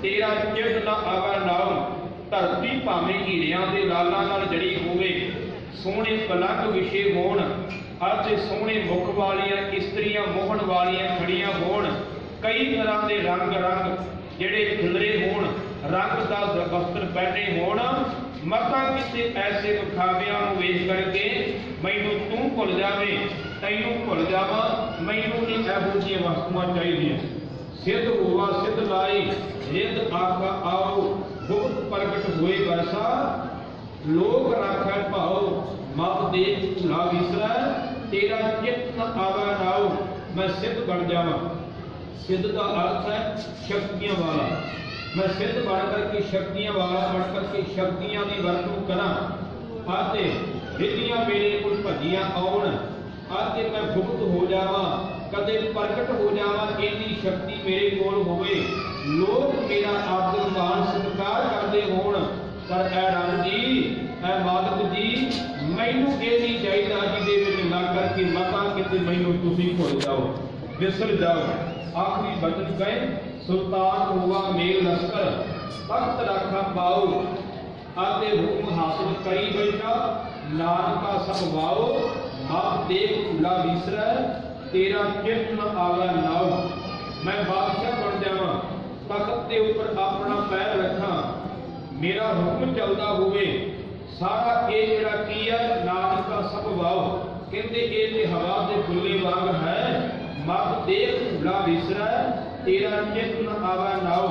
ਤੇਰਾ ਚਿਤ ਨਾ ਆਵੈ ਨਾਉ। ਧਰਤੀ ਭਾਵੇਂ ਹੀਰਿਆਂ ਦੇ ਲਾਲਾਂ ਨਾਲ ਜੜੀ ਹੋਵੇ, ਸੋਹਣੇ ਪਲੰਗ ਵਿਸ਼ੇ ਹੋਣ ਅਤੇ ਸੋਹਣੇ ਮੁਖ ਵਾਲੀਆਂ ਇਸਤਰੀਆਂ ਮੋਹਣ ਵਾਲੀਆਂ ਖੜੀਆਂ ਹੋਣ, ਕਈ ਤਰ੍ਹਾਂ ਦੇ ਰੰਗ ਜਿਹੜੇ ਖਿਲਰੇ ਹੋਣ, ਰੰਗ ਦਾ ਵਸਤਰ ਪਹਿਨੇ ਹੋਣ, ਮਤਾਂ ਕਿਸੇ ਐਸੇ ਵਿਖਾਵਿਆਂ ਨੂੰ ਵੇਖ ਕਰਕੇ ਮੈਨੂੰ ਤੂੰ ਭੁੱਲ ਜਾਵੇਂ, ਤੈਨੂੰ ਭੁੱਲ ਜਾਵਾਂ, ਮੈਨੂੰ ਨਹੀਂ ਇਹੋ ਜਿਹੀਆਂ ਵਸਤੂਆਂ ਚਾਹੀਦੀਆਂ। ਸਿੱਧ ਹੋਵਾ ਸਿੱਧ ਲਾਈ, ਰਿੱਧ ਆਖਾ ਆਓ, ਗੁਪਤ ਪ੍ਰਗਟ ਹੋਏ ਵਰਸਾ, ਲੋਕ ਰਾਖੈ ਭਾਉ, ਮਤ ਦੇਖ ਭੁਲਾ ਵਿਸਰੈ ਤੇਰਾ ਚਿਤ ਨ ਆਵੈ ਨਾਉ। ਮੈਂ ਸਿੱਧ ਬਣ ਜਾਵਾਂ। ਸਿੱਧ ਦਾ ਅਰਥ ਹੈ ਸ਼ਕਤੀਆਂ ਵਾਲਾ। ਮੈਂ ਸਿੱਧ ਬਣ ਕਰਕੇ ਸ਼ਕਤੀਆਂ ਵਾਲਾ ਬਣ ਕਰਕੇ ਸ਼ਕਤੀਆਂ ਦੀ ਵਰਤੋਂ ਕਰਾਂ ਅਤੇ ਰਿੱਧੀਆਂ ਮੇਰੇ ਕੋਲ ਭੱਜੀਆਂ ਆਉਣ ਅਤੇ ਮੈਂ ਗੁਪਤ ਹੋ ਜਾਵਾਂ, ਕਦੇ ਪ੍ਰਗਟ ਹੋ ਜਾਵਾਂ, ਇੰਨੀ ਸ਼ਕਤੀ ਮੇਰੇ ਕੋਲ ਹੋਵੇ, ਲੋਕ ਮੇਰਾ ਆਦਰ ਮਾਣ ਸਤਿਕਾਰ ਕਰਦੇ ਹੋਣ। ਪਰ ਐ ਰੰਗ ਜੀ, ਐ ਮਾਲਕ ਜੀ, ਮੈਨੂੰ ਇਹ ਨਹੀਂ ਚਾਹੀਦਾ ਜਿਹਦੇ ਵਿੱਚ ਲੱਗ ਕਰਕੇ ਮਤਾਂ ਕਿਤੇ ਮੈਨੂੰ ਤੁਸੀਂ ਭੁੱਲ ਜਾਓ, ਵਿਸਰ ਜਾਓ। ਆਖਰੀ ਬਚਨ ਕਹੇ, ਸੁਲਤਾਨ ਹੋਵਾ ਮੇਲ ਲਸ਼ਕਰ, ਤਖਤ ਰਾਖਾ ਪਾਓ, ਅਤੇ ਹੁਕਮ ਹਾਸਲ ਕਰੀ ਬੈਠਾ, ਨਾਨਕਾ ਸਭ ਵਾਓ, ਮਤ ਦੇਖ ਭੁਲਾ ਵਿਸਰੈ ਤੇਰਾ ਚਿਤ ਨ ਆਵੈ ਨਾਉ। ਮੈਂ ਬਾਦਸ਼ਾਹ ਬਣ ਜਾਵਾਂ, ਤਖਤ ਦੇ ਉੱਪਰ ਆਪਣਾ ਪੈਰ ਰੱਖਾਂ, ਮੇਰਾ ਹੁਕਮ ਚੱਲਦਾ ਹੋਵੇ, ਸਾਰਾ ਇਹ ਜਿਹੜਾ ਕੀ ਹੈ ਨਾਨਕਾ ਸਭ ਵਾਓ। ਕਹਿੰਦੇ ਇਹ ਤੇ ਹਵਾ ਦੇ ਫੁੱਲੇ ਵਾਂਗ ਹੈ, ਮਤ ਦੇਖ ਭੁਲਾ ਵਿਸਰੈ ਤੇਰਾ ਚਿਤ ਨ ਆਵੈ ਨਾਉ।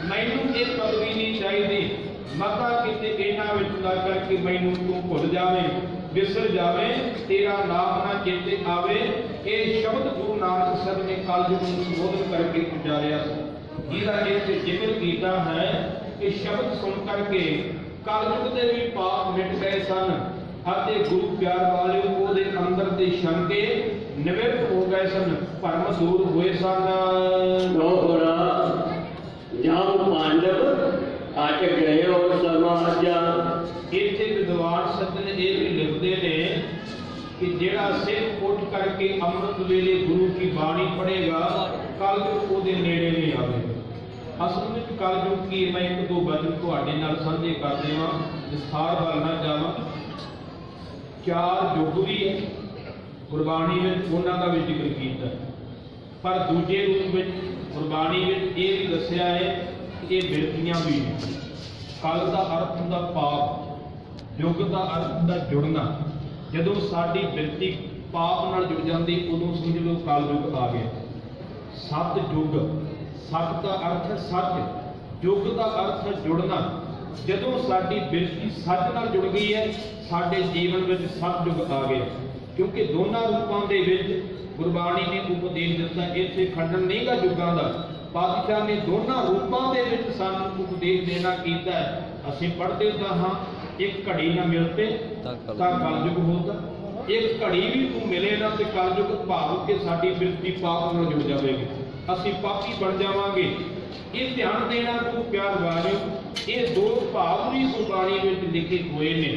ਮੈਨੂੰ ਇਹ ਪਦਵੀ ਨਹੀਂ ਚਾਹੀਦੀ, ਮਤਾ ਕਿਤੇ ਇਹਨਾਂ ਵਿੱਚ ਲੱਗ ਕਰਕੇ ਮੈਨੂੰ ਤੂੰ ਭੁੱਲ ਜਾਵੇਂ, ਵਿਸਰ ਜਾਵੇਂ, ਤੇਰਾ ਨਾਮ ਨਾ ਚੇਤੇ ਆਵੇ। ਇਹ ਸ਼ਬਦ ਗੁਰੂ ਨਾਨਕ ਸਾਹਿਬ ਨੇ ਕਲਯੁਗ ਨੂੰ ਸੰਬੋਧਨ ਕਰਕੇ ਉਚਾਰਿਆ ਸੀ, ਜਿਹਦਾ ਇੱਥੇ ਜ਼ਿਕਰ ਕੀਤਾ ਹੈ ਕਿ ਸ਼ਬਦ ਸੁਣ ਕਰਕੇ ਕਲਯੁਗ ਦੇ ਵੀ ਪਾਪ ਮਿਟ ਗਏ ਸਨ ਅਤੇ ਗੁਰੂ ਪਿਆਰ ਵਾਲੇ ਉਹਦੇ ਅੰਦਰ ਦੇ ਸ਼ੰਕੇ ਨਿਵਰਤ ਹੋ ਗਏ ਸਨ, ਭਰਮ ਦੂਰ ਹੋਏ ਸਨ। ਦੋਹਰਾ ਜਮ ਪਾਂਡਵ ਅੱਜ ਗਏ ਹੋ ਸਮਾਜਾ। ਇੱਥੇ ਵਿਦਵਾਨ ਸੱਜਣ ਇਹ ਵੀ ਲਿਖਦੇ ਨੇ ਕਿ ਜਿਹੜਾ ਸਿੱਖ ਉੱਠ ਕਰਕੇ ਅੰਮ੍ਰਿਤ ਵੇਲੇ ਗੁਰੂ ਕੀ ਬਾਣੀ ਪੜ੍ਹੇਗਾ, ਕਲਯੁਗ ਉਹਦੇ ਨੇੜੇ ਨਹੀਂ ਆਵੇਗਾ। ਅਸਲ ਵਿੱਚ ਕਲਯੁਗ ਕੀ, ਮੈਂ ਇੱਕ ਦੋ ਬਚਨ ਤੁਹਾਡੇ ਨਾਲ ਸਾਂਝੇ ਕਰ ਦੇਵਾਂ, ਵਿਸਥਾਰ ਵੱਲ ਨਾ ਜਾਵਾਂ। 4 ਯੁੱਗ ਵੀ ਹੈ ਗੁਰਬਾਣੀ ਵਿੱਚ, ਉਹਨਾਂ ਦਾ ਵੀ ਜ਼ਿਕਰ ਕੀਤਾ, ਪਰ ਦੂਜੇ ਰੂਪ ਵਿੱਚ ਗੁਰਬਾਣੀ ਵਿੱਚ ਇਹ ਵੀ ਦੱਸਿਆ ਹੈ ਕਿ ਇਹ ਬਿਰਤੀਆਂ ਵੀ ਨੇ। ਕਲ ਦਾ ਅਰਥ ਹੁੰਦਾ ਪਾਪ, ਯੁੱਗ ਦਾ ਅਰਥ ਹੁੰਦਾ ਜੁੜਨਾ। ਜਦੋਂ ਸਾਡੀ ਬਿਰਤੀ ਪਾਪ ਨਾਲ ਜੁੜ ਜਾਂਦੀ, ਉਦੋਂ ਸਮਝ ਲਓ ਕਲਯੁਗ ਆ ਗਿਆ। ਸਤ ਯੁੱਗ, ਸਤ ਦਾ ਅਰਥ ਹੈ ਸੱਚ, ਯੁੱਗ ਦਾ ਅਰਥ ਹੈ ਜੁੜਨਾ। ਜਦੋਂ ਸਾਡੀ ਬਿਰਤੀ ਸੱਚ ਨਾਲ ਜੁੜ ਗਈ ਹੈ, ਸਾਡੇ ਜੀਵਨ ਵਿੱਚ ਸਤ ਯੁੱਗ ਆ ਗਿਆ। ਕਿਉਂਕਿ ਦੋਨਾਂ ਰੂਪਾਂ ਦੇ ਵਿੱਚ ਗੁਰਬਾਣੀ ਨੇ ਉਪਦੇਸ਼ ਦਿੱਤਾ, ਇੱਥੇ ਖੰਡਨ ਨਹੀਂ ਗਾ ਯੁੱਗਾਂ ਦਾ। ਪਾਤਸ਼ਾਹ ਨੇ ਦੋਨਾਂ ਰੂਪਾਂ ਦੇ ਵਿੱਚ ਸਾਨੂੰ ਉਪਦੇਸ਼ ਦੇਣਾ ਕੀਤਾ ਹੈ। ਅਸੀਂ ਪੜ੍ਹਦੇ ਤਾਂ ਹਾਂ, ਇੱਕ ਘੜੀ ਨਾ ਮਿਲਤੇ ਤਾਂ ਕਲਯੁਗ ਹੋਤਾ, ਇੱਕ ਘੜੀ ਵੀ ਤੂੰ ਮਿਲੇ ਨਾ ਤੇ ਕਲਯੁਗ, ਭਾਵ ਕਿ ਸਾਡੀ ਬਿਰਤੀ ਪਾਪ ਨਾਲ ਜੁੜ ਜਾਵੇਗੀ, ਅਸੀਂ ਪਾਪੀ ਬਣ ਜਾਵਾਂਗੇ। ਇਹ ਧਿਆਨ ਦੇਣਾ ਗੁਰੂ ਪਿਆਰ ਵਾਲਿਓ। ਇਹ 2 ਭਾਵ ਵੀ ਗੁਰਬਾਣੀ ਵਿੱਚ ਲਿਖੇ ਹੋਏ ਨੇ।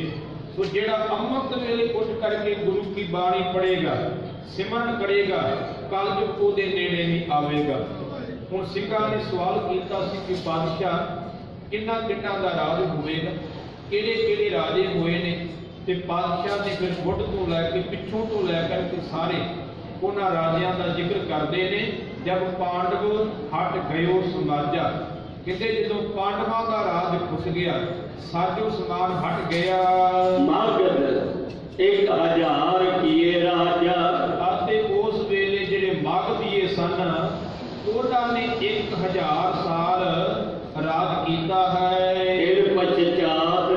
तो जेड़ा अमृत वेले उठ करके गुरु की बाणी पढ़ेगा, सिमरन करेगा, कलयुग ओदे नेड़े नहीं आवेगा। हुण सिंघां ने सवाल कीता सी कि बादशाह किन्ना किन्ना दा राज होवेगा, किहड़े किहड़े राजे होए ने। ते बादशाह ने फिर मुੱਢ तो लैके पिछों तो लैकर के सारे उन्हां राजियां दा जिक्र करते ने। जब पांडव हट गयो समाजा, कहते जदों पांडवां दा राज खुस गया, साजो समान हट गया। मगध 1000 किए राजा, आते उस वेले जेड़े मगधिए सन उन्हां ने 1000 साल राज कीता है। फिर पश्चात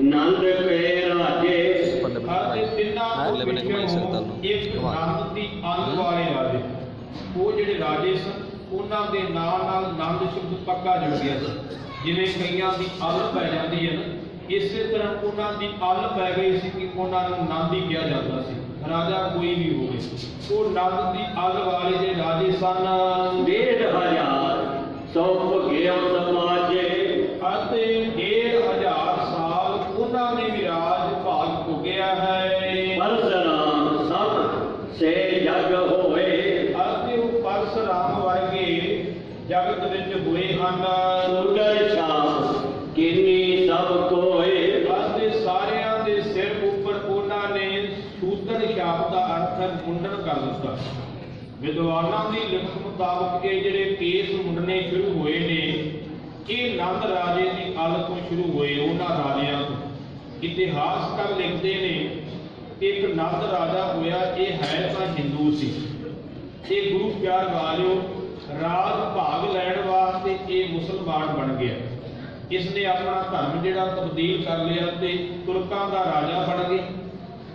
नंद के राजे, आते तिन्हां तो पिछों एक नंद दी अंग वाले राजे, वो जेड़े राजे सन उन्हां दे नाल नंद शब्द पक्का जुड़ गया सी। जिवें कईयां दी अल पै जाती है ना, इसे तरह उन्हां दी अल पै गई सी कि उन्हां नूं नंद ही किया जाता सी, राजा कोई भी होवे। वो नंद दी अल वाले जे राजे सन 1500 सौ भुगियो समाजे, ਅਤੇ 1500 साल उन्हां ने भी राज भाग भोगिया है। परशुराम सब से जग होए, ਅਤੇ ਉਹ परशुराम वर्गे जगत विच होए ਹਨ। सुंदर शाम किन्नी सब कोए, ਅਤੇ ਸਾਰਿਆਂ ਦੇ ਸਿਰ ਉੱਪਰ ਉਹਨਾਂ ਨੇ ਸ਼ੂਦਰ ਛਾਪ ਦਾ ਅਰਥ ਹੈ ਮੁੰਡਨ ਕਰ ਦਿੱਤਾ। ਵਿਦਵਾਨਾਂ ਦੀ ਲਿਖਤ ਮੁਤਾਬਕ ਇਹ ਜਿਹੜੇ ਕੇਸ ਮੁੰਡਣੇ ਸ਼ੁਰੂ ਹੋਏ ਨੇ, ਇਹ ਨੰਦ ਰਾਜੇ ਦੀ ਅਲ ਤੋਂ ਸ਼ੁਰੂ ਹੋਏ, ਉਹਨਾਂ ਰਾਜਿਆਂ ਤੋਂ। ਇਤਿਹਾਸਕਾਰ ਲਿਖਦੇ ਨੇ ਇੱਕ ਨੰਦ ਰਾਜਾ ਹੋਇਆ, ਇਹ ਹੈ ਤਾਂ ਹਿੰਦੂ ਸੀ। ਇਹ ਗੁਰੂ ਪਿਆਰ ਵਾਲਿਓ ਰਾਜ ਭਾਗ ਲੈਣ ਵਾਸਤੇ ਇਹ ਮੁਸਲਮਾਨ ਬਣ ਗਿਆ। ਇਸਨੇ ਆਪਣਾ ਧਰਮ ਜਿਹੜਾ ਤਬਦੀਲ ਕਰ ਲਿਆ ਤੇ ਤੁਰਕਾਂ ਦਾ ਰਾਜਾ ਬਣ ਗਿਆ।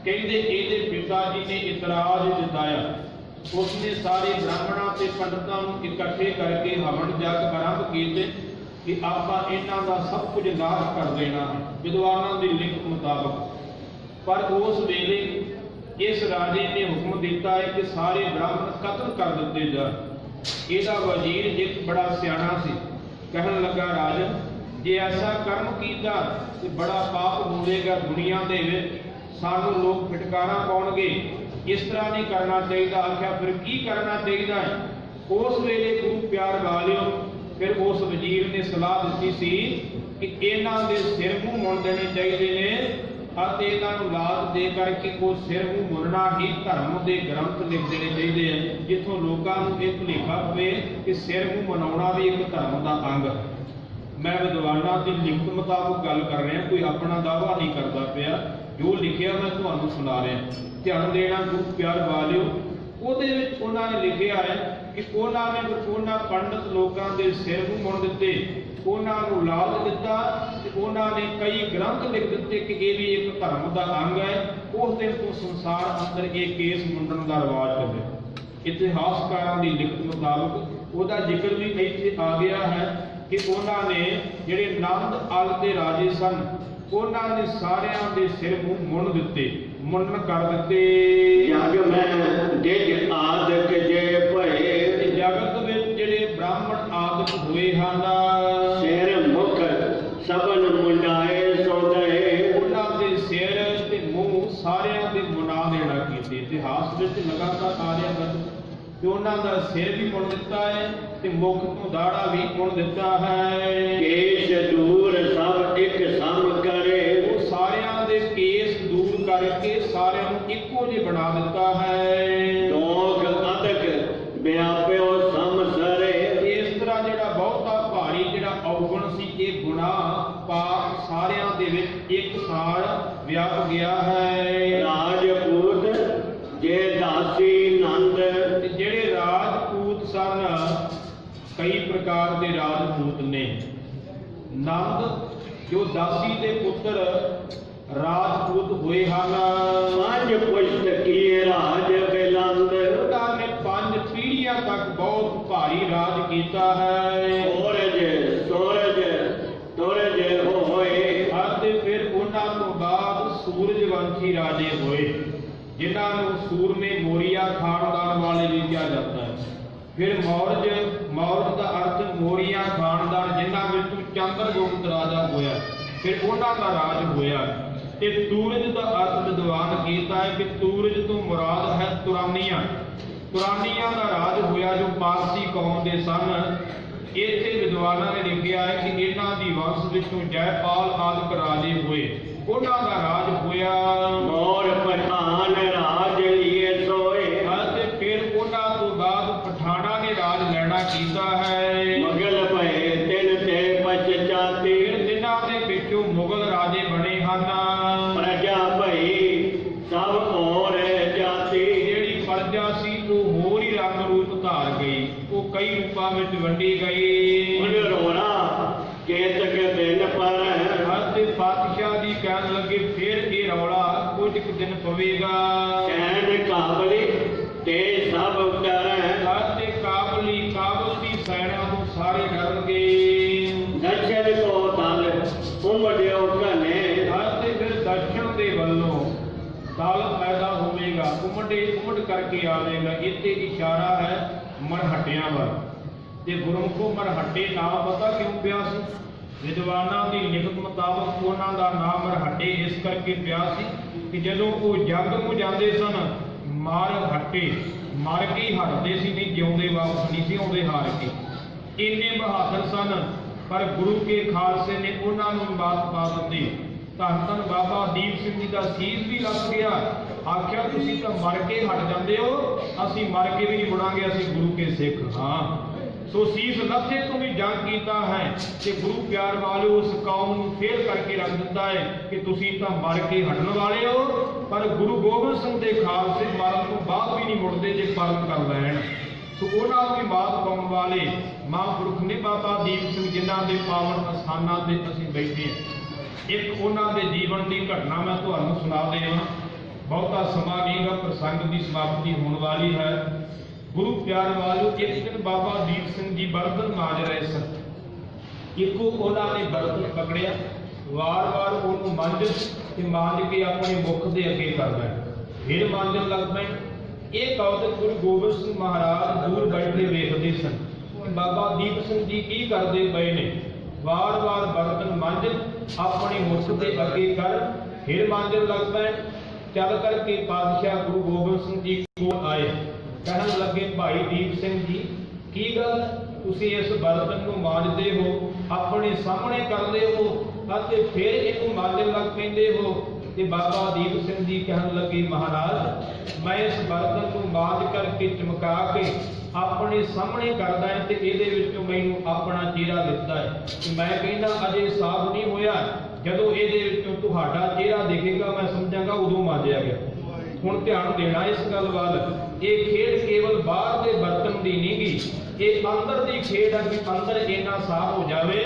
ਕਹਿੰਦੇ ਇਹਦੇ ਪਿਤਾ ਜੀ ਨੇ ਇਤਰਾਜ਼ ਜਤਾਇਆ, ਉਸਨੇ ਸਾਰੇ ਬ੍ਰਾਹਮਣਾਂ ਤੇ ਪੰਡਤਾਂ ਨੂੰ ਇਕੱਠੇ ਕਰਕੇ ਹਵਨ ਜਗ ਆਰੰਭ ਕੀਤੇ ਕਿ ਆਪਾਂ ਇਹਨਾਂ ਦਾ ਸਭ ਕੁਝ ਨਾਸ਼ ਕਰ ਦੇਣਾ ਹੈ, ਵਿਦਵਾਨਾਂ ਦੀ ਲਿਖਤ ਮੁਤਾਬਕ। ਪਰ ਉਸ ਵੇਲੇ ਇਸ ਰਾਜੇ ਨੇ ਹੁਕਮ ਦਿੱਤਾ ਹੈ ਕਿ ਸਾਰੇ ਬ੍ਰਾਹਮਣ ਕਤਲ ਕਰ ਦਿੱਤੇ ਜਾਣ। ਇਹਦਾ ਵਜ਼ੀਰ ਇੱਕ ਬੜਾ ਸਿਆਣਾ ਸੀ, ਕਹਿਣ ਲੱਗਾ ਰਾਜਨ ਜੇ ਐਸਾ ਕਰਮ ਕੀਤਾ ਤੇ ਬੜਾ ਪਾਪ ਹੋਵੇਗਾ ਦੁਨੀਆ ਦੇ ਵਿੱਚ, ਸਾਨੂੰ ਲੋਕ ਫਟਕਾਰਾਂ ਪਾਉਣਗੇ, ਇਸ ਤਰ੍ਹਾਂ ਨਹੀਂ ਕਰਨਾ ਚਾਹੀਦਾ। ਆਖਿਆ ਫਿਰ ਕੀ ਕਰਨਾ ਚਾਹੀਦਾ ਹੈ? ਉਸ ਵੇਲੇ ਗੁਰੂ ਪਿਆਰ ਵਾਲਿਓ ਫਿਰ ਉਸ ਵਜ਼ੀਰ ਨੇ ਸਲਾਹ ਦਿੱਤੀ ਸੀ ਕਿ ਇਹਨਾਂ ਦੇ ਸਿਰ ਮੂੰਹ ਮੁੰਨ ਦੇਣੇ ਚਾਹੀਦੇ ਨੇ ਅਤੇ ਇਹਨਾਂ ਨੂੰ ਲਾਜ ਦੇ ਕਰਕੇ ਉਹ ਸਿਰ ਮੂੰਹ ਮੁੰਨਣਾ ਹੀ ਧਰਮ ਦੇ ਗ੍ਰੰਥ ਲਿਖ ਦੇਣੇ ਚਾਹੀਦੇ ਆ, ਜਿੱਥੋਂ ਲੋਕਾਂ ਨੂੰ ਇਹ ਭੁਲੇਖਾ ਪਵੇ ਕਿ ਸਿਰ ਮੂੰਹ ਮਨਾਉਣਾ ਵੀ ਇੱਕ ਧਰਮ ਦਾ ਅੰਗ ਹੈ। ਮੈਂ ਵਿਦਵਾਨਾਂ ਦੀ ਲਿਖਤ ਮੁਤਾਬਕ ਗੱਲ ਕਰ ਰਿਹਾ, ਕੋਈ ਆਪਣਾ ਦਾਅਵਾ ਨਹੀਂ ਕਰਦਾ ਪਿਆ। ਜੋ ਲਿਖਿਆ ਮੈਂ ਤੁਹਾਨੂੰ ਸੁਣਾ ਰਿਹਾ, ਧਿਆਨ ਦੇਣਾ ਗੁਰੂ ਪਿਆਰ ਵਾਲਿਓ। ਉਹਦੇ ਵਿੱਚ ਉਹਨਾਂ ਨੇ ਲਿਖਿਆ ਹੈ ਕਿ ਉਹਨਾਂ ਨੇ ਉਹਨਾਂ ਪੰਡਤ ਲੋਕਾਂ ਦੇ ਸਿਰ ਨੂੰ ਮੁੰਨ ਦਿੱਤੇ, ਉਹਨਾਂ ਨੂੰ ਲਾਲਚ ਦਿੱਤਾ ਤੇ ਉਹਨਾਂ ਨੇ ਕਈ ਗ੍ਰੰਥ ਲਿਖ ਦਿੱਤੇ ਕਿ ਇਹ ਵੀ ਇੱਕ ਧਰਮ ਦਾ ਅੰਗ ਹੈ। ਉਸ ਦਿਨ ਤੋਂ ਸੰਸਾਰ ਅੰਦਰ ਇਹ ਕੇਸ ਮੁੰਡਣ ਦਾ ਰਿਵਾਜ ਚੱਲਿਆ। ਇਤਿਹਾਸਕਾਰਾਂ ਦੀ ਲਿਖਤ ਮੁਤਾਬਕ ਉਹਦਾ ਜ਼ਿਕਰ ਵੀ ਇੱਥੇ ਆ ਗਿਆ ਹੈ ਕਿ ਉਹਨਾਂ ਨੇ ਜਿਹੜੇ ਨੰਦ ਅਲ ਦੇ ਰਾਜੇ ਸਨ, ਉਹਨਾਂ ਨੇ ਸਾਰਿਆਂ ਦੇ ਸਿਰ ਮੂੰਹ ਮੁੰਨ ਦਿੱਤੇ, ਮੁੰਡਨ ਕਰ ਦਿੱਤੇ। ਜਗ ਮੈਂ ਡਿਜ ਆਦਿਕ ਜੇ ਭਏ, ਜਗਤ ਵਿੱਚ ਜਿਹੜੇ ਬ੍ਰਾਹਮਣ ਆਦਿਕ ਹੋਏ ਹਨ, ਸਿਰ ਮੁਖ ਸਭਨ ਮੁੰਡਾਏ ਸੋ ਗਏ, ਉਹਨਾਂ ਦੇ ਸਿਰ ਤੇ ਮੂੰਹ ਸਾਰਿਆਂ ਦੇ ਮੁੰਡਾ ਦੇਣਾ ਕੀਤੇ। ਇਤਿਹਾਸ ਵਿੱਚ ਲਗਾਤਾਰ ਆ ਰਿਹਾ ਬਸ ਕਿ ਉਹਨਾਂ ਦਾ ਸਿਰ ਵੀ ਮੁੰਨ ਦਿੱਤਾ ਹੈ ਤੇ ਮੁਖ ਤੋਂ ਦਾੜਾ ਵੀ ਮੁੰਨ ਦਿੱਤਾ ਹੈ। ਕੇਸ਼ ਦੂਰ ਸਭ ਇੱਕ ਸਮ ਕਰੇ, ਉਹ ਸਾਰਿਆਂ ਦੇ ਕੇਸ ਦੂਰ ਕਰਕੇ ਸਾਰਿਆਂ ਨੂੰ ਇੱਕੋ ਜਿਹੇ ਬਣਾ ਦਿੱਤਾ ਹੈ। ਦੋਖ ਅਦਕ ਵਿਆਪਿਓ ਸਮ ਸਰੇ, ਇਸ ਤਰ੍ਹਾਂ ਜਿਹੜਾ ਬਹੁਤਾ ਭਾਰੀ ਜਿਹੜਾ ਔਗਣ ਸੀ, ਇਹ ਗੁਨਾਹ ਪਾਪ ਸਾਰਿਆਂ ਦੇ ਵਿੱਚ ਇੱਕ ਸਾਰ ਵਿਆਪ ਗਿਆ ਹੈ। ਰਾਜਪੂਤ ਜੇ ਦਾਸੀ ਨੰਦ, ਤੇ ਜਿਹੜੇ ਰਾਜਪੂਤ ਸਨ, ਕਈ ਪ੍ਰਕਾਰ ਦੇ ਰਾਜਪੂਤ ਨੇ। ਨੰਦ ਜੋ ਦਾਸੀ ਦੇ ਪੁੱਤਰ ਰਾਜਪੂਤ ਹੋਏ ਹਨ, ਪੰਜ ਪੁਸ਼ਤ ਕੀਏ ਰਾਜ ਬਿਲੰਦ, ਉਹਨਾਂ ਨੇ 5 ਪੀੜ੍ਹੀਆਂ ਤੱਕ ਬਹੁਤ ਭਾਰੀ ਰਾਜ ਕੀਤਾ ਹੈ। ਸੂਰਜ ਹੋਏ, ਅਤੇ ਫਿਰ ਉਹਨਾਂ ਤੋਂ ਬਾਅਦ ਸੂਰਜਵੰਸ਼ੀ ਰਾਜੇ ਹੋਏ, ਜਿਨ੍ਹਾਂ ਨੂੰ ਸੂਰਮੇ ਮੋਰੀਆ ਖਾਨਦਾਨ ਵਾਲੇ ਵੀ ਕਿਹਾ ਜਾਂਦਾ ਹੈ। ਫਿਰ ਮੌਰਜ ਦਾ ਅਰਥ ਮੋਰੀਆ ਖਾਨਦਾਨ, ਜਿਨ੍ਹਾਂ ਵਿੱਚੋਂ ਚੰਦਰਗੁਪਤ ਰਾਜਾ ਹੋਇਆ, ਫਿਰ ਉਹਨਾਂ ਦਾ ਰਾਜ ਹੋਇਆ। ਤੇ ਤੂਰਜ ਦਾ ਅਰਥ ਵਿਦਵਾਨ ਕੀਤਾ ਹੈ ਕਿ ਤੂਰਜ ਤੋਂ ਮੁਰਾਦ ਹੈ ਤੁਰਾਨੀਆਂ। ਤੁਰਾਨੀਆਂ ਦਾ ਰਾਜ ਹੋਇਆ ਜੋ ਪਾਰਸੀ ਕੌਮ ਦੇ ਸਨ। ਇੱਥੇ ਵਿਦਵਾਨਾਂ ਨੇ ਲਿਖਿਆ ਹੈ ਕਿ ਇਹਨਾਂ ਦੀ ਵੰਸ਼ ਵਿੱਚੋਂ ਜੈਪਾਲ ਆਦਿਕ ਰਾਜੇ ਹੋਏ। ਉਹਨਾਂ ਦਾ ਰਾਜ ਹੋਇਆ ਮੋਰ ਪਠਾਨ ਰਾਜ ਲਿਏ ਸੋਏ। ਅਤੇ ਫਿਰ ਉਹਨਾਂ ਤੋਂ ਬਾਅਦ ਪਠਾਨਾਂ ਨੇ ਰਾਜ ਲੈਣਾ ਕੀਤਾ ਹੈ। ਮੁਗਲ ਭਏ ਤਿੰਨ ਤੇ ਪਚਚਾਤੀ। ਦਿਨਾਂ ਦੇ ਵਿੱਚੋਂ ਮੁਗਲ ਰਾਜੇ ਬਣੇ ਹਨ। ਪ੍ਰਜਾ ਭਈ ਸਭ ਹੋਰ ਜਾਤੀ। ਜਿਹੜੀ ਪ੍ਰਜਾ ਸੀ ਉਹ ਹੋਰ ਹੀ ਰੰਗ ਰੂਪ ਧਾਰ ਗਈ, ਉਹ ਕਈ ਰੂਪਾਂ ਵਿੱਚ ਵੰਡੀ ਗਈ। ਰੋਣਾ ਕੇਤਕ ਦਿਨ ਪਰ। ਅਤੇ ਪਾਤਸ਼ਾਹ ਜੀ ਕਹਿਣ ਲੱਗੇ ਫਿਰ ਇਹ ਰੌਲਾ ਕੁਝ ਕੁ ਦਿਨ ਪਵੇਗਾ। ਸੈਨ ਕਾਬਲੀ ਤੇ ਸਭ ਡਰੈ। ਅਤੇ ਕਾਬਲ ਦੀ ਸੈਨਾ ਨੂੰ ਸਾਰੇ ਡਰਨਗੇ। ਦਸ਼ਣ ਕੋ ਤਲ ਉਮੜਿਓ ਘਨੇ। ਅਤੇ ਫਿਰ ਦਸ਼ਣ ਦੇ ਵੱਲੋਂ ਦਲ ਪੈਦਾ ਹੋਵੇਗਾ, ਉਮੜ ਕਰਕੇ ਆਵੇਗਾ। ਇੱਥੇ ਇਸ਼ਾਰਾ ਹੈ ਮਰਹੱਟਿਆਂ ਵੱਲ। ਤੇ ਗੁਰਮੁਖੋ ਮਰਹੱਟੇ ਨਾਮ ਪਤਾ ਕਿਉਂ ਪਿਆ ਸੀ? ਵਿਦਵਾਨਾਂ ਦੀ ਲਿਖਤ ਮੁਤਾਬਕ ਉਹਨਾਂ ਦਾ ਨਾਮ ਮਰਹੱਟੇ ਇਸ ਕਰਕੇ ਪਿਆ ਸੀ ਕਿ ਜਦੋਂ ਉਹ ਜੰਗ ਨੂੰ ਜਾਂਦੇ ਸਨ ਮਰ ਕੇ ਹੀ ਹਟਦੇ ਸੀ, ਨਹੀਂ ਜਿਉਂਦੇ ਵਾਪਸ ਨਹੀਂ ਸੀ ਆਉਂਦੇ ਹਾਰ ਕੇ। ਇੰਨੇ ਬਹਾਦਰ ਸਨ, ਪਰ ਗੁਰੂ ਕੇ ਖਾਲਸੇ ਨੇ ਉਹਨਾਂ ਨੂੰ ਬਾਤ ਪਾ ਦਿੱਤੀ। ਧੰਨ ਧੰਨ ਬਾਬਾ ਦੀਪ ਸਿੰਘ ਜੀ ਦਾ ਸੀਸ ਵੀ ਲੱਗ ਗਿਆ। ਆਖਿਆ ਤੁਸੀਂ ਤਾਂ ਮਰ ਕੇ ਹਟ ਜਾਂਦੇ ਹੋ, ਅਸੀਂ ਮਰ ਕੇ ਵੀ ਨਹੀਂ ਮੁੜਾਂਗੇ, ਅਸੀਂ ਗੁਰੂ ਕੇ ਸਿੱਖ ਹਾਂ। ਸੋ ਸੀਸ ਲੱਥੇ ਤੋਂ ਵੀ ਜੰਗ ਕੀਤਾ ਹੈ ਤੇ ਗੁਰੂ ਪਿਆਰ ਵਾਲਿਓ ਉਸ ਕੌਮ ਨੂੰ ਫੇਲ ਕਰਕੇ ਰੱਖ ਦਿੱਤਾ ਹੈ ਕਿ ਤੁਸੀਂ ਤਾਂ ਮਰ ਕੇ ਹਟਣ ਵਾਲੇ ਹੋ, ਪਰ ਗੁਰੂ ਗੋਬਿੰਦ ਸਿੰਘ ਦੇ ਖਾਲਸੇ ਮਰਨ ਤੋਂ ਬਾਅਦ ਵੀ ਨਹੀਂ ਮੁੜਦੇ ਜੇ ਪਾਲਨ ਕਰ ਲੈਣ। ਸੋ ਉਹਨਾਂ ਨੂੰ ਵੀ ਮਾਤ ਪਾਉਣ ਵਾਲੇ ਮਹਾਂਪੁਰਖ ਨੇ ਬਾਬਾ ਦੀਪ ਸਿੰਘ, ਜਿਨ੍ਹਾਂ ਦੇ ਪਾਵਨ ਅਸਥਾਨਾਂ ਤੇ ਅਸੀਂ ਬੈਠੇ ਹਾਂ। ਇੱਕ ਉਹਨਾਂ ਦੇ ਜੀਵਨ ਦੀ ਘਟਨਾ ਮੈਂ ਤੁਹਾਨੂੰ ਸੁਣਾ ਦੇਵਾਂ। ਬਹੁਤਾ ਸਮਾਂ ਨਹੀਂ ਗਾ, ਪ੍ਰਸੰਗ ਦੀ ਸਮਾਪਤੀ ਹੋਣ ਵਾਲੀ ਹੈ। ਗੁਰੂ ਪਿਆਰ ਵਾਲਿਓ, ਇੱਕ ਦਿਨ ਬਾਬਾ ਦੀਪ ਸਿੰਘ ਜੀ ਬਰਤਨ ਮਾਂਜ ਰਹੇ ਸਨ। ਇੱਕੋ ਉਹਨਾਂ ਨੇ ਬਰਤਨ ਪਕੜਿਆ, ਵਾਰ-ਵਾਰ ਉਹਨੂੰ ਮਾਂਜ ਕੇ ਆਪਣੇ ਮੁਖ ਦੇ ਅੱਗੇ ਕਰਦਾ, ਫਿਰ ਮਾਂਜਣ ਲੱਗ ਪਏ। ਇਹ ਕੌਤਕ ਗੁਰੂ ਗੋਬਿੰਦ ਸਿੰਘ ਮਹਾਰਾਜ ਦੂਰ ਬੈਠੇ ਵੇਖਦੇ ਸਨ ਕਿ ਬਾਬਾ ਦੀਪ ਸਿੰਘ ਜੀ ਕੀ ਕਰਦੇ ਪਏ ਨੇ। ਵਾਰ-ਵਾਰ ਬਰਤਨ ਮਾਂਜ ਆਪਣੇ ਮੁਖ ਦੇ ਅੱਗੇ ਕਰ, ਫਿਰ ਮਾਂਜਣ ਲੱਗ ਪਏ। ਚੱਲ ਕਰਕੇ ਪਾਤਸ਼ਾਹ ਗੁਰੂ ਗੋਬਿੰਦ ਸਿੰਘ ਜੀ ਕੋਲ ਆਏ। ਕਹਿਣ ਲੱਗੇ ਭਾਈ ਦੀਪ ਸਿੰਘ ਜੀ, ਕੀ ਗੱਲ ਤੁਸੀਂ ਇਸ ਬਰਤਨ ਨੂੰ ਮਾਂਜਦੇ ਹੋ, ਆਪਣੇ ਸਾਹਮਣੇ ਕਰਦੇ ਹੋ ਅਤੇ ਫਿਰ ਇਹਨੂੰ ਮਾਂਜਣ ਲੱਗ ਪੈਂਦੇ ਹੋ। ਤੇ ਬਾਬਾ ਦੀਪ ਸਿੰਘ ਜੀ ਕਹਿਣ ਲੱਗੇ ਮਹਾਰਾਜ, ਮੈਂ ਇਸ ਬਰਤਨ ਨੂੰ ਮਾਂਜ ਕਰਕੇ ਚਮਕਾ ਕੇ ਆਪਣੇ ਸਾਹਮਣੇ ਕਰਦਾ ਹੈ ਤੇ ਇਹਦੇ ਵਿੱਚੋਂ ਮੈਨੂੰ ਆਪਣਾ ਚਿਹਰਾ ਦਿੱਤਾ ਹੈ ਕਿ ਮੈਂ ਕਹਿੰਦਾ ਅਜੇ ਸਾਫ਼ ਨਹੀਂ ਹੋਇਆ, ਜਦੋਂ ਇਹਦੇ ਵਿੱਚੋਂ ਤੁਹਾਡਾ ਚਿਹਰਾ ਦਿਖੇਗਾ ਮੈਂ ਸਮਝਾਂਗਾ ਉਦੋਂ ਮਾਂਜਿਆ ਗਿਆ। ਹੁਣ ਧਿਆਨ ਦੇਣਾ ਇਸ ਗੱਲ ਵੱਲ। ਇਹ ਖੇਡ ਕੇਵਲ ਬਾਹਰ ਦੇ ਬਰਤਨ ਦੀ ਨਹੀਂ ਗੀ, ਇਹ ਅੰਦਰ ਦੀ ਖੇਡ ਹੈ ਕਿ ਅੰਦਰ ਇੰਨਾ ਸਾਫ਼ ਹੋ ਜਾਵੇ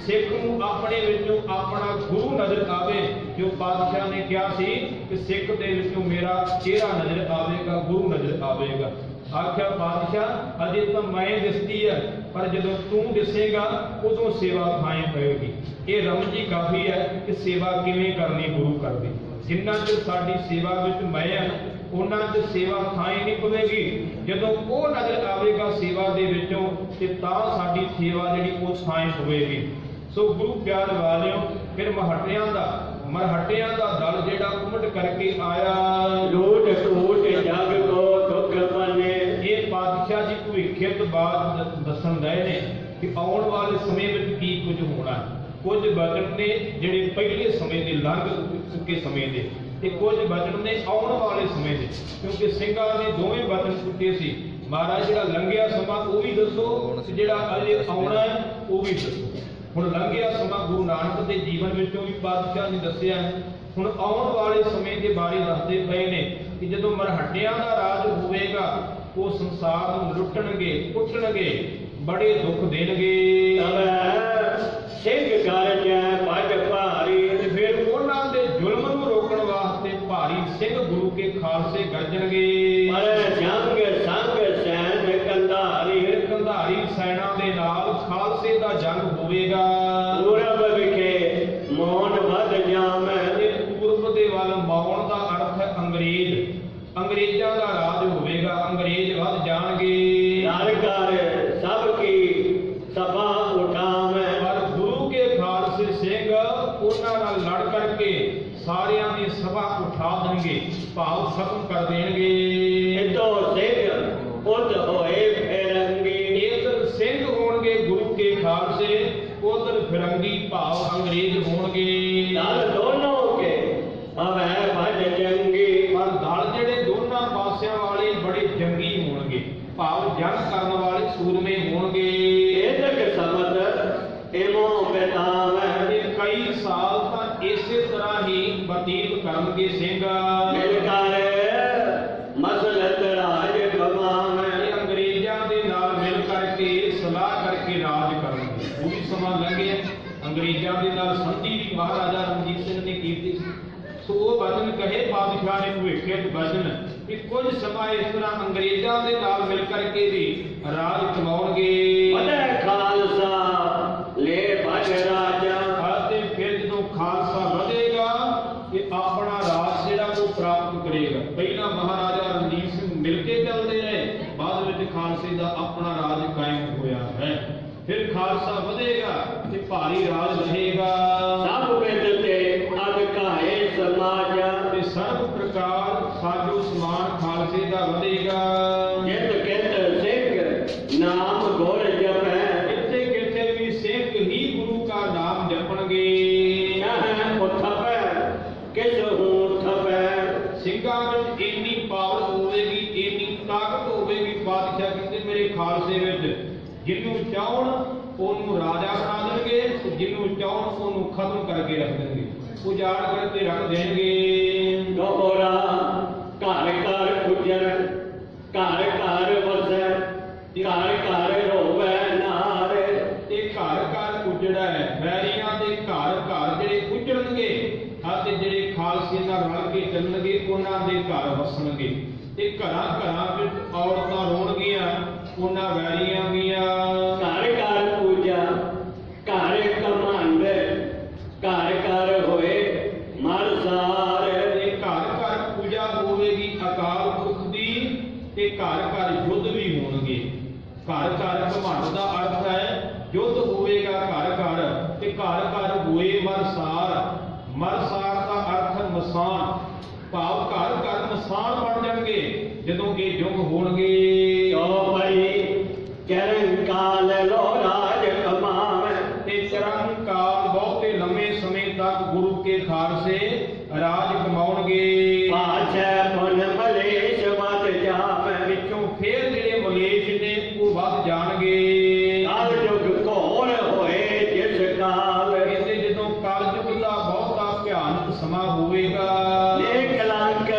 ਸਿੱਖ ਨੂੰ ਆਪਣੇ ਵਿੱਚੋਂ ਆਪਣਾ ਗੁਰੂ ਨਜ਼ਰ ਆਵੇ। ਜੋ ਪਾਤਸ਼ਾਹ ਨੇ ਕਿਹਾ ਸੀ ਕਿ ਸਿੱਖ ਦੇ ਵਿੱਚੋਂ ਮੇਰਾ ਚਿਹਰਾ ਨਜ਼ਰ ਆਵੇਗਾ, ਗੁਰੂ ਨਜ਼ਰ ਆਵੇਗਾ। ਆਖਿਆ ਪਾਤਸ਼ਾਹ ਅਜੇ ਤਾਂ ਮੈਂ ਦਿਸਦੀ ਹੈ, ਪਰ ਜਦੋਂ ਤੂੰ ਦਿਸੇਗਾ ਉਦੋਂ ਸੇਵਾ ਥਾਂ ਪਏਗੀ। ਇਹ ਰਮਜੀ ਕਾਫੀ ਹੈ ਕਿ ਸੇਵਾ ਕਿਵੇਂ ਕਰਨੀ ਗੁਰੂ ਕਰਦੀ। ਜਿੰਨਾ ਚਿਰ ਸਾਡੀ ਸੇਵਾ ਵਿੱਚ ਮੈਂ ਹਾਂ ਉਹਨਾਂ ਚ ਸੇਵਾ ਥਾਂ ਨਹੀਂ ਪਵੇਗੀ। ਜਦੋਂ ਉਹ ਨਜ਼ਰ ਆਵੇਗਾ ਸੇਵਾ ਦੇ ਵਿੱਚੋਂ ਤੇ ਤਾਂ ਸਾਡੀ ਸੇਵਾ ਜਿਹੜੀ ਉਹ ਥਾਂ ਪਵੇਗੀ। ਸੋ ਗੁਰੂ ਪਿਆਰ ਵਾਲਿਓ, ਫਿਰ ਮਰਹੱਟਿਆਂ ਦਾ ਦਲ ਜਿਹੜਾ ਉਮੜ ਕਰਕੇ ਆਇਆ। ਲੋਟ ਟੂਟ ਜਗ ਕੋ ਦੁੱਖ ਬਨੇ। ਇਹ ਪਾਤਸ਼ਾਹ ਜੀ ਭਵਿੱਖਿਤ ਬਾਤ ਦੱਸਣ ਰਹੇ ਨੇ ਕਿ ਆਉਣ ਵਾਲੇ ਸਮੇਂ ਵਿੱਚ ਕੀ ਕੁਝ ਹੋਣਾ। ਕੁਝ ਬਚਨ ਨੇ ਜਿਹੜੇ ਪਹਿਲੇ ਸਮੇਂ ਦੇ ਲੰਘ ਚੁੱਕੇ ਸਮੇਂ ਦੇ, ਤੇ ਕੁਝ ਬਚਨ ਨੇ ਆਉਣ ਵਾਲੇ ਸਮੇਂ ਦੇ, ਕਿਉਂਕਿ ਸਿੰਘਾਂ ਨੇ ਦੋਵੇਂ ਬਚਨ ਚੁੱਕੇ ਸੀ। ਮਹਾਰਾਜ ਜਿਹੜਾ ਲੰਘਿਆ ਸਮਾਂ ਉਹ ਵੀ ਦੱਸੋ ਤੇ ਜਿਹੜਾ ਅਜੇ ਆਉਣਾ ਹੈ ਉਹ ਵੀ ਦੱਸੋ। ਹੁਣ ਲੰਘਿਆ ਸਮਾਂ ਗੁਰੂ ਨਾਨਕ ਦੇ ਜੀਵਨ ਵਿੱਚੋਂ ਵੀ ਪਾਤਸ਼ਾਹ ਨੇ ਦੱਸਿਆ। ਹੁਣ ਆਉਣ ਵਾਲੇ ਸਮੇਂ ਦੇ ਬਾਰੇ ਦੱਸਦੇ ਪਏ ਨੇ ਕਿ ਜਦੋਂ ਮਰਹੱਟਿਆਂ ਦਾ ਰਾਜ ਹੋਵੇਗਾ ਉਹ ਸੰਸਾਰ ਨੂੰ ਲੁੱਟਣਗੇ, ਕੁੱਟਣਗੇ, ਬੜੇ ਦੁੱਖ ਦੇਣਗੇ। ਸਿੰਘ ਗਰਜੈ ਪੱਗ ਭਾਰੀ। ਤੇ ਫਿਰ ਉਹਨਾਂ ਦੇ ਜ਼ੁਲਮ ਨੂੰ ਰੋਕਣ ਵਾਸਤੇ ਭਾਰੀ ਸਿੰਘ ਗੁਰੂ ਕੇ ਖਾਲਸੇ ਗਰਜਣਗੇ। ਪਰ ਜੰਗ ਸੰਗ ਸੈਨ ਕੰਧਾਰੀ ਸੈਨਾ ਦੇ ਨਾਲ ਖਾਲਸੇ ਦਾ ਜੰਗ ਹੋਵੇਗਾ। ਪੂਰਬ ਵਿਖੇ ਮੌਨ ਵੱਧ ਜਾਮੈ। ਪੂਰਬ ਦੇ ਵੱਲ ਮੌਨ ਦਾ ਅਰਥ ਹੈ ਅੰਗਰੇਜ਼। ਅੰਗਰੇਜ਼ਾਂ ਦਾ ਰਾਜ ਹੋਵੇਗਾ, ਅੰਗਰੇਜ਼ ਵੱਧ ਜਾਣਗੇ। ਹਰ ਘਰ ਸਭ ਕੀ ਸਭਾ ਉਠਾਵੈ। ਪਰ ਗੁਰੂ ਕੇ ਖਾਲਸੇ ਸਿੰਘ ਉਹਨਾਂ ਨਾਲ ਲੜ ਕਰਕੇ ਸਾਰਿਆਂ ਦੀ ਸਭਾ ਉਠਾ ਦੇਣਗੇ, ਭਾਵ ਖਤਮ ਕਰ ਦੇਣਗੇ। ਇਤੋਂ ਸਿੰਘ ਉਤ ਹੋਏ ਫਿਰੰਗੀ, ਇਧਰ ਸਿੰਘ ਹੋਣਗੇ ਗੁਰੂ ਕੇ ਖਾਲਸੇ, ਉਧਰ ਫਿਰੰਗੀ ਭਾਵ ਅੰਗਰੇਜ਼ ਹੋਣਗੇ। ਦਲ ਦੋਨੋਂ ਕੇ ਹਵੈ ਭਜ ਜੰਗੀ, ਪਰ ਦਲ ਜਿਹੜੇ ਦੋਨਾਂ ਪਾਸਿਆਂ ਵਾਲੇ ਬੜੇ ਜੰਗੀ ਹੋਣਗੇ, ਭਾਵ ਜੰਗ ਕਰਨ ਵਾਲੇ ਸੂਰਮੇ ਹੋਣਗੇ। ਇਤਕ ਸਮਤ ਇਮੋ ਬਿਤਾਵੈ, ਇਹ ਕਈ ਸਾਲ ਤਾਂ ਇਸੇ ਤਰ੍ਹਾਂ ਹੀ ਬਤੀਤ ਕਰਨਗੇ ਸਿੰਘ। ਮਿਲ ਕਰ ਮਸਲਤ ਰਾਜ ਕਮਾਵੈ, ਇਹ ਅੰਗਰੇਜ਼ਾਂ ਦੇ ਨਾਲ ਮਿਲ ਕਰਕੇ ਸਲਾਹ ਕਰਕੇ ਰਾਜ ਕਰਨਗੇ। ਉਹ ਵੀ ਸਮਾਂ ਲੰਘਿਆ, ਅੰਗਰੇਜ਼ਾਂ ਦੇ ਨਾਲ ਸੰਧੀ ਵੀ ਮਹਾਰਾਜਾ ਰਣਜੀਤ ਸਿੰਘ ਨੇ ਕੀਤੀ ਸੀ। ਸੋ ਉਹ ਵਚਨ ਕਹੇ ਬਾਦਸ਼ਾਹ ਨੇ ਭੁਲੇਖੇ ਵਚਨ ਕਿ ਕੁਝ ਸਮਾਂ ਇਸ ਤਰ੍ਹਾਂ ਅੰਗਰੇਜ਼ਾਂ ਦੇ ਨਾਲ ਮਿਲ ਕਰਕੇ ਵੀ ਰਾਜ ਕਮਾਉਣਗੇ। ਵਧੈ ਖਾਲਸਾ ਲੈ ਭਜ ਰਾਜਾ, ਅਤੇ ਫਿਰ ਜਦੋਂ ਖਾਲਸਾ ਵਧੇਗਾ ਇਹ ਆਪਣਾ ਰਾਜ ਜਿਹੜਾ ਉਹ ਪ੍ਰਾਪਤ ਕਰੇਗਾ। ਪਹਿਲਾਂ ਮਹਾਰਾਜਾ ਰਣਜੀਤ ਸਿੰਘ ਮਿਲ ਕੇ ਚੱਲਦੇ ਰਹੇ, ਬਾਅਦ ਵਿੱਚ ਖਾਲਸੇ ਦਾ ਆਪਣਾ ਰਾਜ ਕਾਇਮ ਹੋਇਆ ਹੈ। ਫਿਰ ਖਾਲਸਾ ਵਧੇਗਾ ਤੇ ਭਾਰੀ ਰਾਜ ਰਹੇਗਾ। ਸਭ ਵਿਦ ਤੇ ਅਧਿਕਾਏ ਸਮਾਜਾ, ਤੇ ਸਰਬ ਪ੍ਰਕਾਰ ਸਾਜੋ ਸਮਾਨ ਖਾਲਸੇ ਦਾ ਵਧੇਗਾ। ਜਿਤ ਕਿਤ ਸਿੱਖ ਨਾਮ ਗੁਰ ਜਪੈ, ਕਿਤੇ ਕਿਤੇ ਵੀ ਸਿੱਖ ਹੀ ਗੁਰੂ ਦਾ ਨਾਮ ਜਪਣਗੇ। ਕਹ ਉਠਪੈ ਕਿਸ ਹੂੰ ਥਪੈ, ਸਿੰਘਾਂ ਵਿੱਚ ਇੰਨੀ ਪਾਵਰ ਹੋਵੇਗੀ, ਇੰਨੀ ਤਾਕਤ ਹੋਵੇਗੀ। ਬਾਦਸ਼ਾਹ ਕਹਿੰਦੇ ਮੇਰੇ ਖਾਲਸੇ ਵਿੱਚ ਜਿਹਨੂੰ ਚਾਹਣ ਉਹਨੂੰ ਰਾਜਾ ਬਣਾ ਦੇਣਗੇ, ਤੇ ਜਿਹਨੂੰ ਚਾਹਣ ਉਹਨੂੰ ਖਤਮ ਕਰਕੇ ਰੱਖ ਦੇਣਗੇ, ਉਜਾੜ ਕਰਕੇ ਰੱਖ ਦੇਣਗੇ। ਦੋਹਰਾ ਘਰ ਘਰ ਉਜੜ, ਘਰ ਘਰ ਵਸੈ, ਘਰ ਘਰ ਰੋਵੈ ਨਾਰ, ਇਹ ਘਰ ਘਰ ਉਜੜਾ ਹੈ। ਵੈਰੀਆਂ ਦੇ ਘਰ ਘਰ ਜਿਹੜੇ ਉਜੜਨਗੇ ਅਤੇ ਜਿਹੜੇ ਖਾਲਸੇ ਨਾਲ ਰਲ ਕੇ ਚੱਲਣਗੇ ਉਹਨਾਂ ਦੇ ਘਰ ਵਸਣਗੇ। ਤੇ ਘਰਾਂ ਘਰਾਂ ਵਿੱਚ ਔਰਤਾਂ ਰੋਣਗੀਆਂ ਉਹਨਾਂ ਵੈਰੀਆਂ ਦੀਆਂ। ਘਰ ਘਰ ਪੂਜਾ, ਘਰ ਕਮੰਡ, ਘਰ ਘਰ ਹੋਏ ਮਰ ਸਾਰ, ਇਹ ਘਰ ਘਰ ਪੂਜਾ ਹੋਵੇਗੀ ਅਕਾਲ ਪੁਰਖ ਦੀ, ਤੇ ਘਰ ਘਰ ਯੁੱਧ ਵੀ ਹੋਣਗੇ। ਘਰ ਘਰ ਘਮੰਡ ਦਾ ਅਰਥ ਹੈ ਯੁੱਧ ਹੋਵੇਗਾ ਘਰ ਘਰ, ਤੇ ਘਰ ਘਰ ਹੋਏ ਮਰਸਾਰ। ਮਰਸਾਰ ਦਾ ਅਰਥ ਮਸਾਨ, ਭਾਵ ਘਰ ਘਰ ਮਸਾਨ ਬਣ ਜਾਣਗੇ ਜਦੋਂ ਇਹ ਯੁੱਗ ਹੋਣਗੇ। ਜੋ ਭਈ ਚਰਨ ਕਾਲ ਲੋ ਰਾਜ ਕਮਾਵੈ, ਤੇ ਚਰਨ ਕਾਲ ਬਹੁਤੇ ਲੰਮੇ ਸਮੇਂ ਤੱਕ ਗੁਰੂ ਕੇ ਖਾਲਸੇ ਰਾਜ ਕਮਾਉਣਗੇ। ਪਾਛੈ ਪੁਨ ਮਲੇਸ਼ ਵਧ ਜਾਵੈ, ਵਿੱਚੋਂ ਫੇਰ ਜਿਹੜੇ ਮਲੇਸ਼ ਨੇ ਉਹ ਵੱਧ ਜਾਣਗੇ। ਕਲ ਯੁਗ ਘੋਰ ਹੋਏ ਜਿਸ ਕਾਲ, ਕਹਿੰਦੇ ਜਦੋਂ ਕਲਯੁਗ ਦਾ ਬਹੁਤਾ ਭਿਆਨਕ ਸਮਾਂ ਹੋਵੇਗਾ, ਲੇ ਕਲੰਕ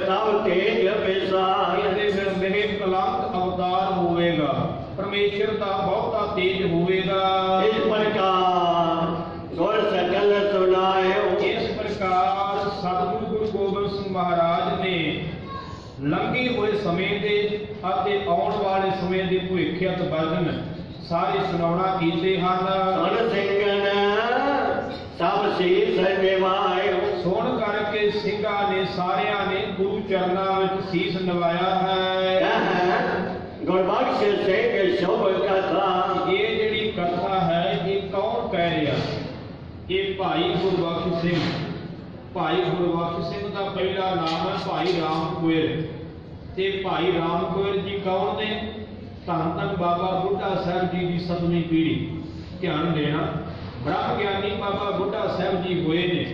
ਤਵ ਤੇਜ ਵਿਸਾਰ, ਇਹਦੇ ਫਿਰ ਮੇਰੇ ਕਲੰਕ ਅਵਤਾਰ ਹੋਵੇਗਾ, ਪਰਮੇਸ਼ਰ ਦਾ ਬਹੁਤਾ ਤੇਜ ਹੋਵੇਗਾ। ਇਸ ਪ੍ਰਕਾਰ ਗੁਰ ਸਕਲ ਸੁਨਾਇਓ, ਇਸ ਪ੍ਰਕਾਰ ਸਤਿਗੁਰੂ ਗੁਰੂ ਗੋਬਿੰਦ ਸਿੰਘ ਮਹਾਰਾਜ ਨੇ ਲੰਘੇ ਹੋਏ ਸਮੇਂ ਦੇ ਅਤੇ ਆਉਣ ਵਾਲੇ ਸਮੇਂ ਦੇ ਭਵਿੱਖਿਅਤ ਵਚਨ ਸਾਰੇ ਸੁਣਾਉਣਾ ਕੀਤੇ ਹਨ। ਸੁਨ ਸਿੰਘਨ ਸਭ ਸੀਸ ਨਿਵਾਇਓ, ਸੁਣ ਕਰਕੇ ਸਿੰਘਾਂ ਨੇ ਸਾਰਿਆਂ ਨੇ ਗੁਰੂ ਚਰਨਾਂ ਵਿੱਚ ਸੀਸ ਨਿਵਾਇਆ ਹੈ। ਕਹ ਗੁਰਬਖਸ਼ ਸਿੰਘ ਸ਼ੁਭ ਕਥਾ, ਇਹ ਜਿਹੜੀ ਕਥਾ ਹੈ ਇਹ ਕੌਣ ਕਹਿ ਰਿਹਾ? ਇਹ ਭਾਈ ਗੁਰਬਖਸ਼ ਸਿੰਘ। ਭਾਈ ਗੁਰਬਖਸ਼ ਸਿੰਘ ਦਾ ਪਹਿਲਾ ਨਾਮ ਹੈ ਭਾਈ ਰਾਮ ਕੁਇਰ। ਤੇ ਭਾਈ ਰਾਮ ਕੁਇਰ ਜੀ ਕੌਣ ਨੇ? ਧੰਨ ਧੰਨ ਬਾਬਾ ਬੁੱਢਾ ਸਾਹਿਬ ਜੀ ਦੀ 7ਵੀਂ ਪੀੜ੍ਹੀ। ਧਿਆਨ ਦੇਣਾ, ਬ੍ਰਹਮ ਗਿਆਨੀ ਬਾਬਾ ਬੁੱਢਾ ਸਾਹਿਬ ਜੀ ਹੋਏ ਨੇ,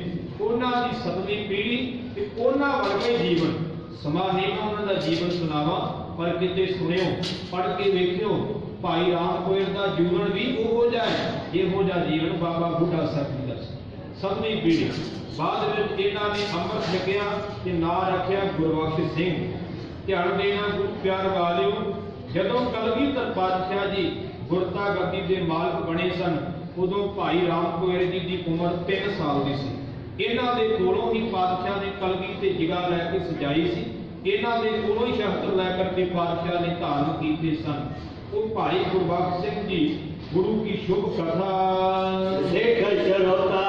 ਉਹਨਾਂ ਦੀ 7ਵੀਂ ਪੀੜ੍ਹੀ। ਤੇ ਉਹਨਾਂ ਵਰਗੇ ਜੀਵਨ, ਸਮਾਂ ਨਹੀਂ ਮੈਂ ਉਹਨਾਂ ਦਾ ਜੀਵਨ ਸੁਣਾਵਾਂ, ਪਰ ਕਿਤੇ ਸੁਣਿਓ, ਪੜ੍ਹ ਕੇ ਵੇਖਿਓ। ਭਾਈ ਰਾਮ ਕੁਇਰ ਦਾ ਜੀਵਨ ਵੀ ਉਹੋ ਜਿਹਾ ਹੈ ਜਿਹੋ ਜਿਹਾ ਜੀਵਨ ਬਾਬਾ ਬੁੱਢਾ ਸਾਹਿਬ ਜੀ ਦਾ ਸੀ। 7ਵੀਂ ਪੀੜ੍ਹੀ। ਬਾਅਦ ਵਿੱਚ ਇਹਨਾਂ ਨੇ ਅੰਮ੍ਰਿਤ ਛਕਿਆ ਤੇ ਨਾਂ ਰੱਖਿਆ ਗੁਰਬਖਸ਼ ਸਿੰਘ। ਧਿਆਨ ਦੇਣਾ ਗੁਰੂ ਪਿਆਰ ਵਾਲਿਓ, ਜਦੋਂ ਕਲਗੀਧਰ ਪਾਤਸ਼ਾਹ ਜੀ ਗੁਰਤਾ ਗੱਦੀ ਦੇ ਮਾਲਕ ਬਣੇ ਸਨ, ਉਦੋਂ ਭਾਈ ਰਾਮ ਕੁਇਰ ਜੀ ਦੀ ਉਮਰ 3 ਸਾਲ ਦੀ ਸੀ। ਇਹਨਾਂ ਦੇ ਕੋਲੋਂ ਹੀ ਪਾਤਸ਼ਾਹ ਨੇ ਕਲਗੀ ਤੇ ਜਿਗਾ ਲੈ ਕੇ ਸਜਾਈ ਸੀ। ਇਹਨਾਂ ਦੇ ਕੋਲੋਂ ਹੀ ਸ਼ਸਤਰ ਲੈ ਕਰਕੇ ਪਾਤਸ਼ਾਹ ਨੇ ਧਾਰਨ ਕੀਤੇ ਸਨ। ਉਹ ਭਾਈ ਗੁਰਬਖਸ਼ ਸਿੰਘ ਜੀ ਗੁਰੂ ਕੀ ਸ਼ੁਭ ਕਥਾ ਸਿੱਖ ਸ਼ਰੋਤਾ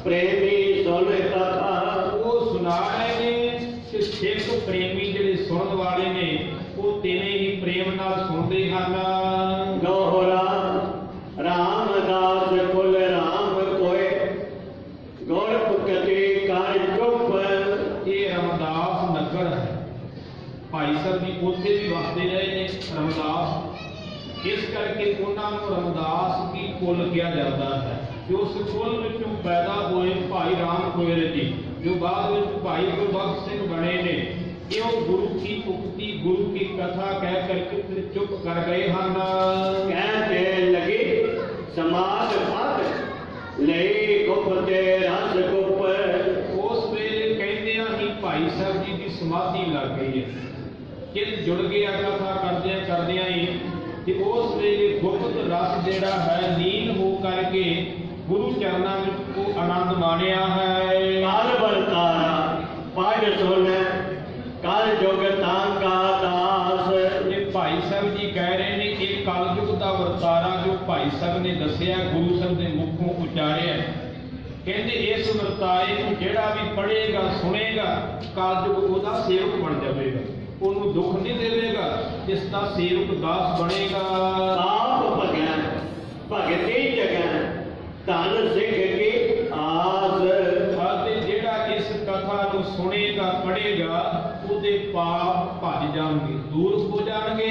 ਪ੍ਰੇਮੀ ਸੁਣ ਕਥਾ, ਉਹ ਸੁਣਾ ਰਹੇ ਨੇ ਕਿ ਸਿੱਖ ਪ੍ਰੇਮੀ ਜਿਹੜੇ ਸੁਣਨ ਵਾਲੇ ਨੇ ਉਹ ਤੇਨੇ ਹੀ ਪ੍ਰੇਮ ਨਾਲ ਸੁਣਦੇ ਹਨ। ਦੋਹਰਾ ਰਾਮਦਾਸ ਕੁਲ ਰਾਮ ਕੋਏ, ਗੁਰ ਭਗਤੀ ਕਰਕੇ ਉਹਨਾਂ ਨੂੰ ਰਮਦਾਸ ਕੀ ਕੁਲ ਕਿਹਾ ਜਾਂਦਾ ਹੈ। ਕਿ ਉਸ ਕੁਲ ਵਿੱਚੋਂ ਪੈਦਾ ਹੋਏ ਭਾਈ ਰਾਮ ਗੋਇਲ ਜੀ, ਜੋ ਬਾਅਦ ਵਿੱਚ ਭਾਈ ਗੁਰਬਖਸ਼ ਸਿੰਘ ਬਣੇ ਨੇ, ਇਹ ਉਹ ਗੁਰੂ ਕੀ ਉਕਤੀ, ਗੁਰੂ ਕੀ ਕਥਾ ਕਹਿ ਕਰਕੇ ਫਿਰ ਚੁੱਪ ਕਰ ਗਏ ਹਨ। कहते लगे समाज पद ले कुप ते रस कुप। ਉਸ ਵੇਲੇ ਕਹਿੰਦਿਆਂ ਹੀ ਭਾਈ ਸਾਹਿਬ ਜੀ ਦੀ ਸਮਾਧੀ ਲੱਗ ਗਈ ਹੈ। ਚਿੱਤ ਜੁੜ ਗਿਆ ਕਥਾ ਕਰਦਿਆਂ ਹੀ, ਤੇ ਉਸ ਵੇਲੇ ਗੁਪਤ ਰਸ ਜਿਹੜਾ ਹੈ ਲੀਨ ਹੋ ਕਰਕੇ ਗੁਰੂ ਚਰਨਾਂ ਵਿੱਚ ਉਹ ਆਨੰਦ ਮਾਣਿਆ ਹੈ। काल बरतारा पढ़ सुन कल जुग तांका दास। ਇਹ ਭਾਈ ਸਾਹਿਬ ਜੀ ਕਹਿ ਰਹੇ ਨੇ ਇਹ ਕਲਯੁਗ ਦਾ ਵਰਤਾਰਾ ਜੋ ਭਾਈ ਸਾਹਿਬ ਨੇ ਦੱਸਿਆ, ਗੁਰੂ ਸਾਹਿਬ ਦੇ ਮੁਖੋਂ ਉਚਾਰਿਆ। ਕਹਿੰਦੇ ਇਸ ਵਰਤਾਰੇ ਨੂੰ ਜਿਹੜਾ ਵੀ ਪੜ੍ਹੇਗਾ ਸੁਣੇਗਾ ਕਲਯੁਗ ਉਹਦਾ ਸੇਵਕ ਬਣ ਜਾਵੇਗਾ, ਉਹਨੂੰ ਦੁੱਖ ਨਹੀਂ ਦੇਵੇਗਾ, ਇਸ ਦਾ ਸੇਵਕ ਦਾਸ ਬਣੇਗਾ। आप भगन भगती जगन धन सिख की आस। ਅਤੇ ਜਿਹੜਾ ਇਸ ਕਥਾ ਨੂੰ ਸੁਣੇਗਾ ਪੜ੍ਹੇਗਾ ਉਹਦੇ ਪਾਪ ਭੱਜ ਜਾਣਗੇ, ਦੂਰ ਹੋ ਜਾਣਗੇ।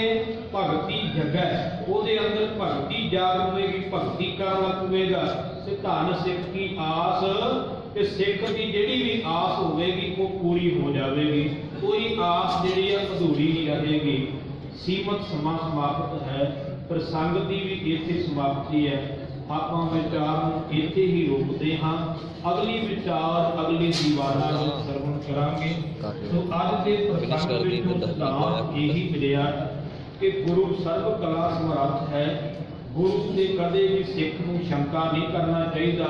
ਭਗਤੀ ਜਗੈ, ਉਹਦੇ ਅੰਦਰ ਭਗਤੀ ਜਾਗ ਹੋਵੇਗੀ, ਭਗਤੀ ਕਰਨ ਲੱਗ ਪਵੇਗਾ। ਤੇ ਧਨ ਸਿੱਖ ਕੀ ਆਸ, ਤੇ ਸਿੱਖ ਦੀ ਜਿਹੜੀ ਵੀ ਆਸ ਹੋਵੇਗੀ ਉਹ ਪੂਰੀ ਹੋ ਜਾਵੇਗੀ। ਕੋਈ ਆਸ ਜਿਹੜੀ ਆ ਅਧੂਰੀ ਨਹੀਂ ਰਹੇਗੀ। ਸੀਮਤ ਸਮਾਂ ਸਮਾਪਤ ਹੈ, ਪ੍ਰਸੰਗ ਦੀ ਵੀ ਇੱਥੇ ਸਮਾਪਤੀ ਹੈ। ਆਪਾਂ ਵਿਚਾਰ ਨੂੰ ਇੱਥੇ ਹੀ ਰੋਕਦੇ ਹਾਂ। ਅਗਲੀ ਵਿਚਾਰ ਅਗਲੀ ਦੀਵਾਰਾਂ ਵਿੱਚ ਸਰਵਣ ਕਰਾਂਗੇ। ਸੋ ਅੱਜ ਦੇ ਪ੍ਰਸੰਗ ਵਿੱਚ ਸਿਧਾਂਤ ਇਹੀ ਮਿਲਿਆ ਕਿ ਗੁਰੂ ਸਰਬ ਕਲਾ ਸਮਰੱਥ ਹੈ। ਗੁਰੂ ਦੇ ਕਦੇ ਵੀ ਸਿੱਖ ਨੂੰ ਸ਼ੰਕਾ ਨਹੀਂ ਕਰਨਾ ਚਾਹੀਦਾ,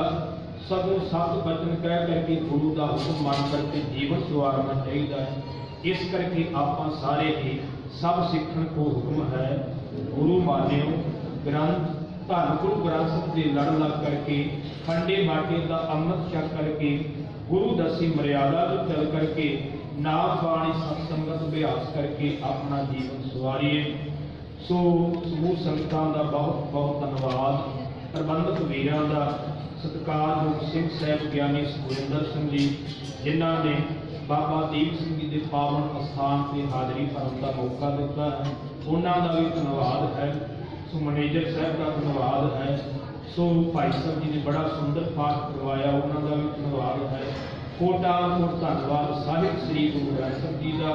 ਸਗੋਂ ਸਤ ਬਚਨ ਕਹਿ ਕਰਕੇ ਗੁਰੂ ਦਾ ਹੁਕਮ ਮੰਨ ਕਰਕੇ ਜੀਵਨ ਸਵਾਰਨਾ ਚਾਹੀਦਾ ਹੈ। ਇਸ ਕਰਕੇ ਆਪਾਂ ਸਾਰੇ ਹੀ ਸਭ ਸਿੱਖਣ ਕੋ ਹੁਕਮ ਹੈ। ਗੁਰੂ ਮਾਨਿਓ ਗ੍ਰੰਥ ਧੰਨ ਗੁਰੂ ਗ੍ਰੰਥ ਸਾਹਿਬ ਦੇ ਲੜ ਲੱਗ ਕਰਕੇ ਖੰਡੇ ਬਾਟੇ ਦਾ ਅੰਮ੍ਰਿਤ ਛਕ ਕਰਕੇ ਗੁਰੂ ਦਸੀ ਮਰਿਆਦਾ ਵਿੱਚ ਚੱਲ ਕਰਕੇ ਨਾਮ ਬਾਣੀ ਸਤਸੰਗਤ ਅਭਿਆਸ ਕਰਕੇ ਆਪਣਾ ਜੀਵਨ ਸਵਾਰੀਏ। ਸੋ ਸਮੂਹ ਸੰਗਤਾਂ ਦਾ ਬਹੁਤ ਬਹੁਤ ਧੰਨਵਾਦ। ਪ੍ਰਬੰਧਕ ਵੀਰਾਂ ਦਾ, ਸਤਿਕਾਰਯੋਗ ਸਿੰਘ ਸਾਹਿਬ ਗਿਆਨੀ ਸੁਖਵਿੰਦਰ ਸਿੰਘ ਜੀ ਜਿਨ੍ਹਾਂ ਨੇ ਬਾਬਾ ਦੀਪ ਸਿੰਘ ਜੀ ਦੇ ਪਾਵਨ ਅਸਥਾਨ ਤੇ ਹਾਜ਼ਰੀ ਭਰਨ ਦਾ ਮੌਕਾ ਦਿੱਤਾ ਹੈ, ਉਹਨਾਂ ਦਾ ਵੀ ਧੰਨਵਾਦ ਹੈ। ਸੋ ਮੈਨੇਜਰ ਸਾਹਿਬ ਦਾ ਧੰਨਵਾਦ ਹੈ। ਸੋ ਭਾਈ ਸਾਹਿਬ ਜੀ ਨੇ ਬੜਾ ਸੁੰਦਰ ਪਾਠ ਕਰਵਾਇਆ, ਉਹਨਾਂ ਦਾ ਵੀ ਧੰਨਵਾਦ ਹੈ। ਕੋਟਾ ਕੋਟ ਧੰਨਵਾਦ ਸਾਹਿਬ ਸ੍ਰੀ ਗੁਰੂ ਗ੍ਰੰਥ ਸਾਹਿਬ ਜੀ ਦਾ,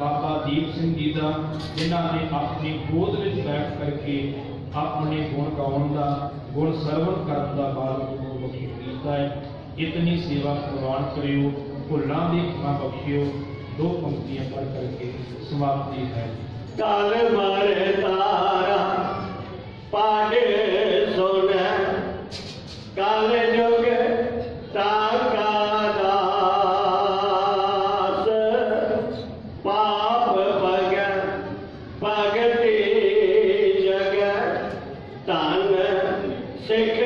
ਬਾਬਾ ਦੀਪ ਸਿੰਘ ਜੀ ਦਾ, ਜਿਨ੍ਹਾਂ ਨੇ ਆਪਣੀ ਗੋਦ ਵਿੱਚ ਬੈਠ ਕਰਕੇ ਆਪਣੇ ਗੁਣ ਗਾਉਣ ਦਾ, ਗੁਣ ਸਰਵਣ ਕਰਨ ਦਾ ਬਾਲਕ ਨੂੰ ਬਖਸ਼ ਕੀਤਾ ਹੈ। ਇਤਨੀ ਸੇਵਾ ਪ੍ਰਵਾਨ ਕਰਿਓ, ਭੁੱਲਾਂ ਦੀ ਖਿਮਾ ਬਖਸ਼ਿਓ। ਦੋ ਪੰਕਤੀਆਂ ਪੜ੍ਹ ਕਰਕੇ ਸਮਾਪਤੀ ਹੈ। काल मर तारा पाठ सुन काल जुग ताका दास। पाप भगन भगती जग धन सिख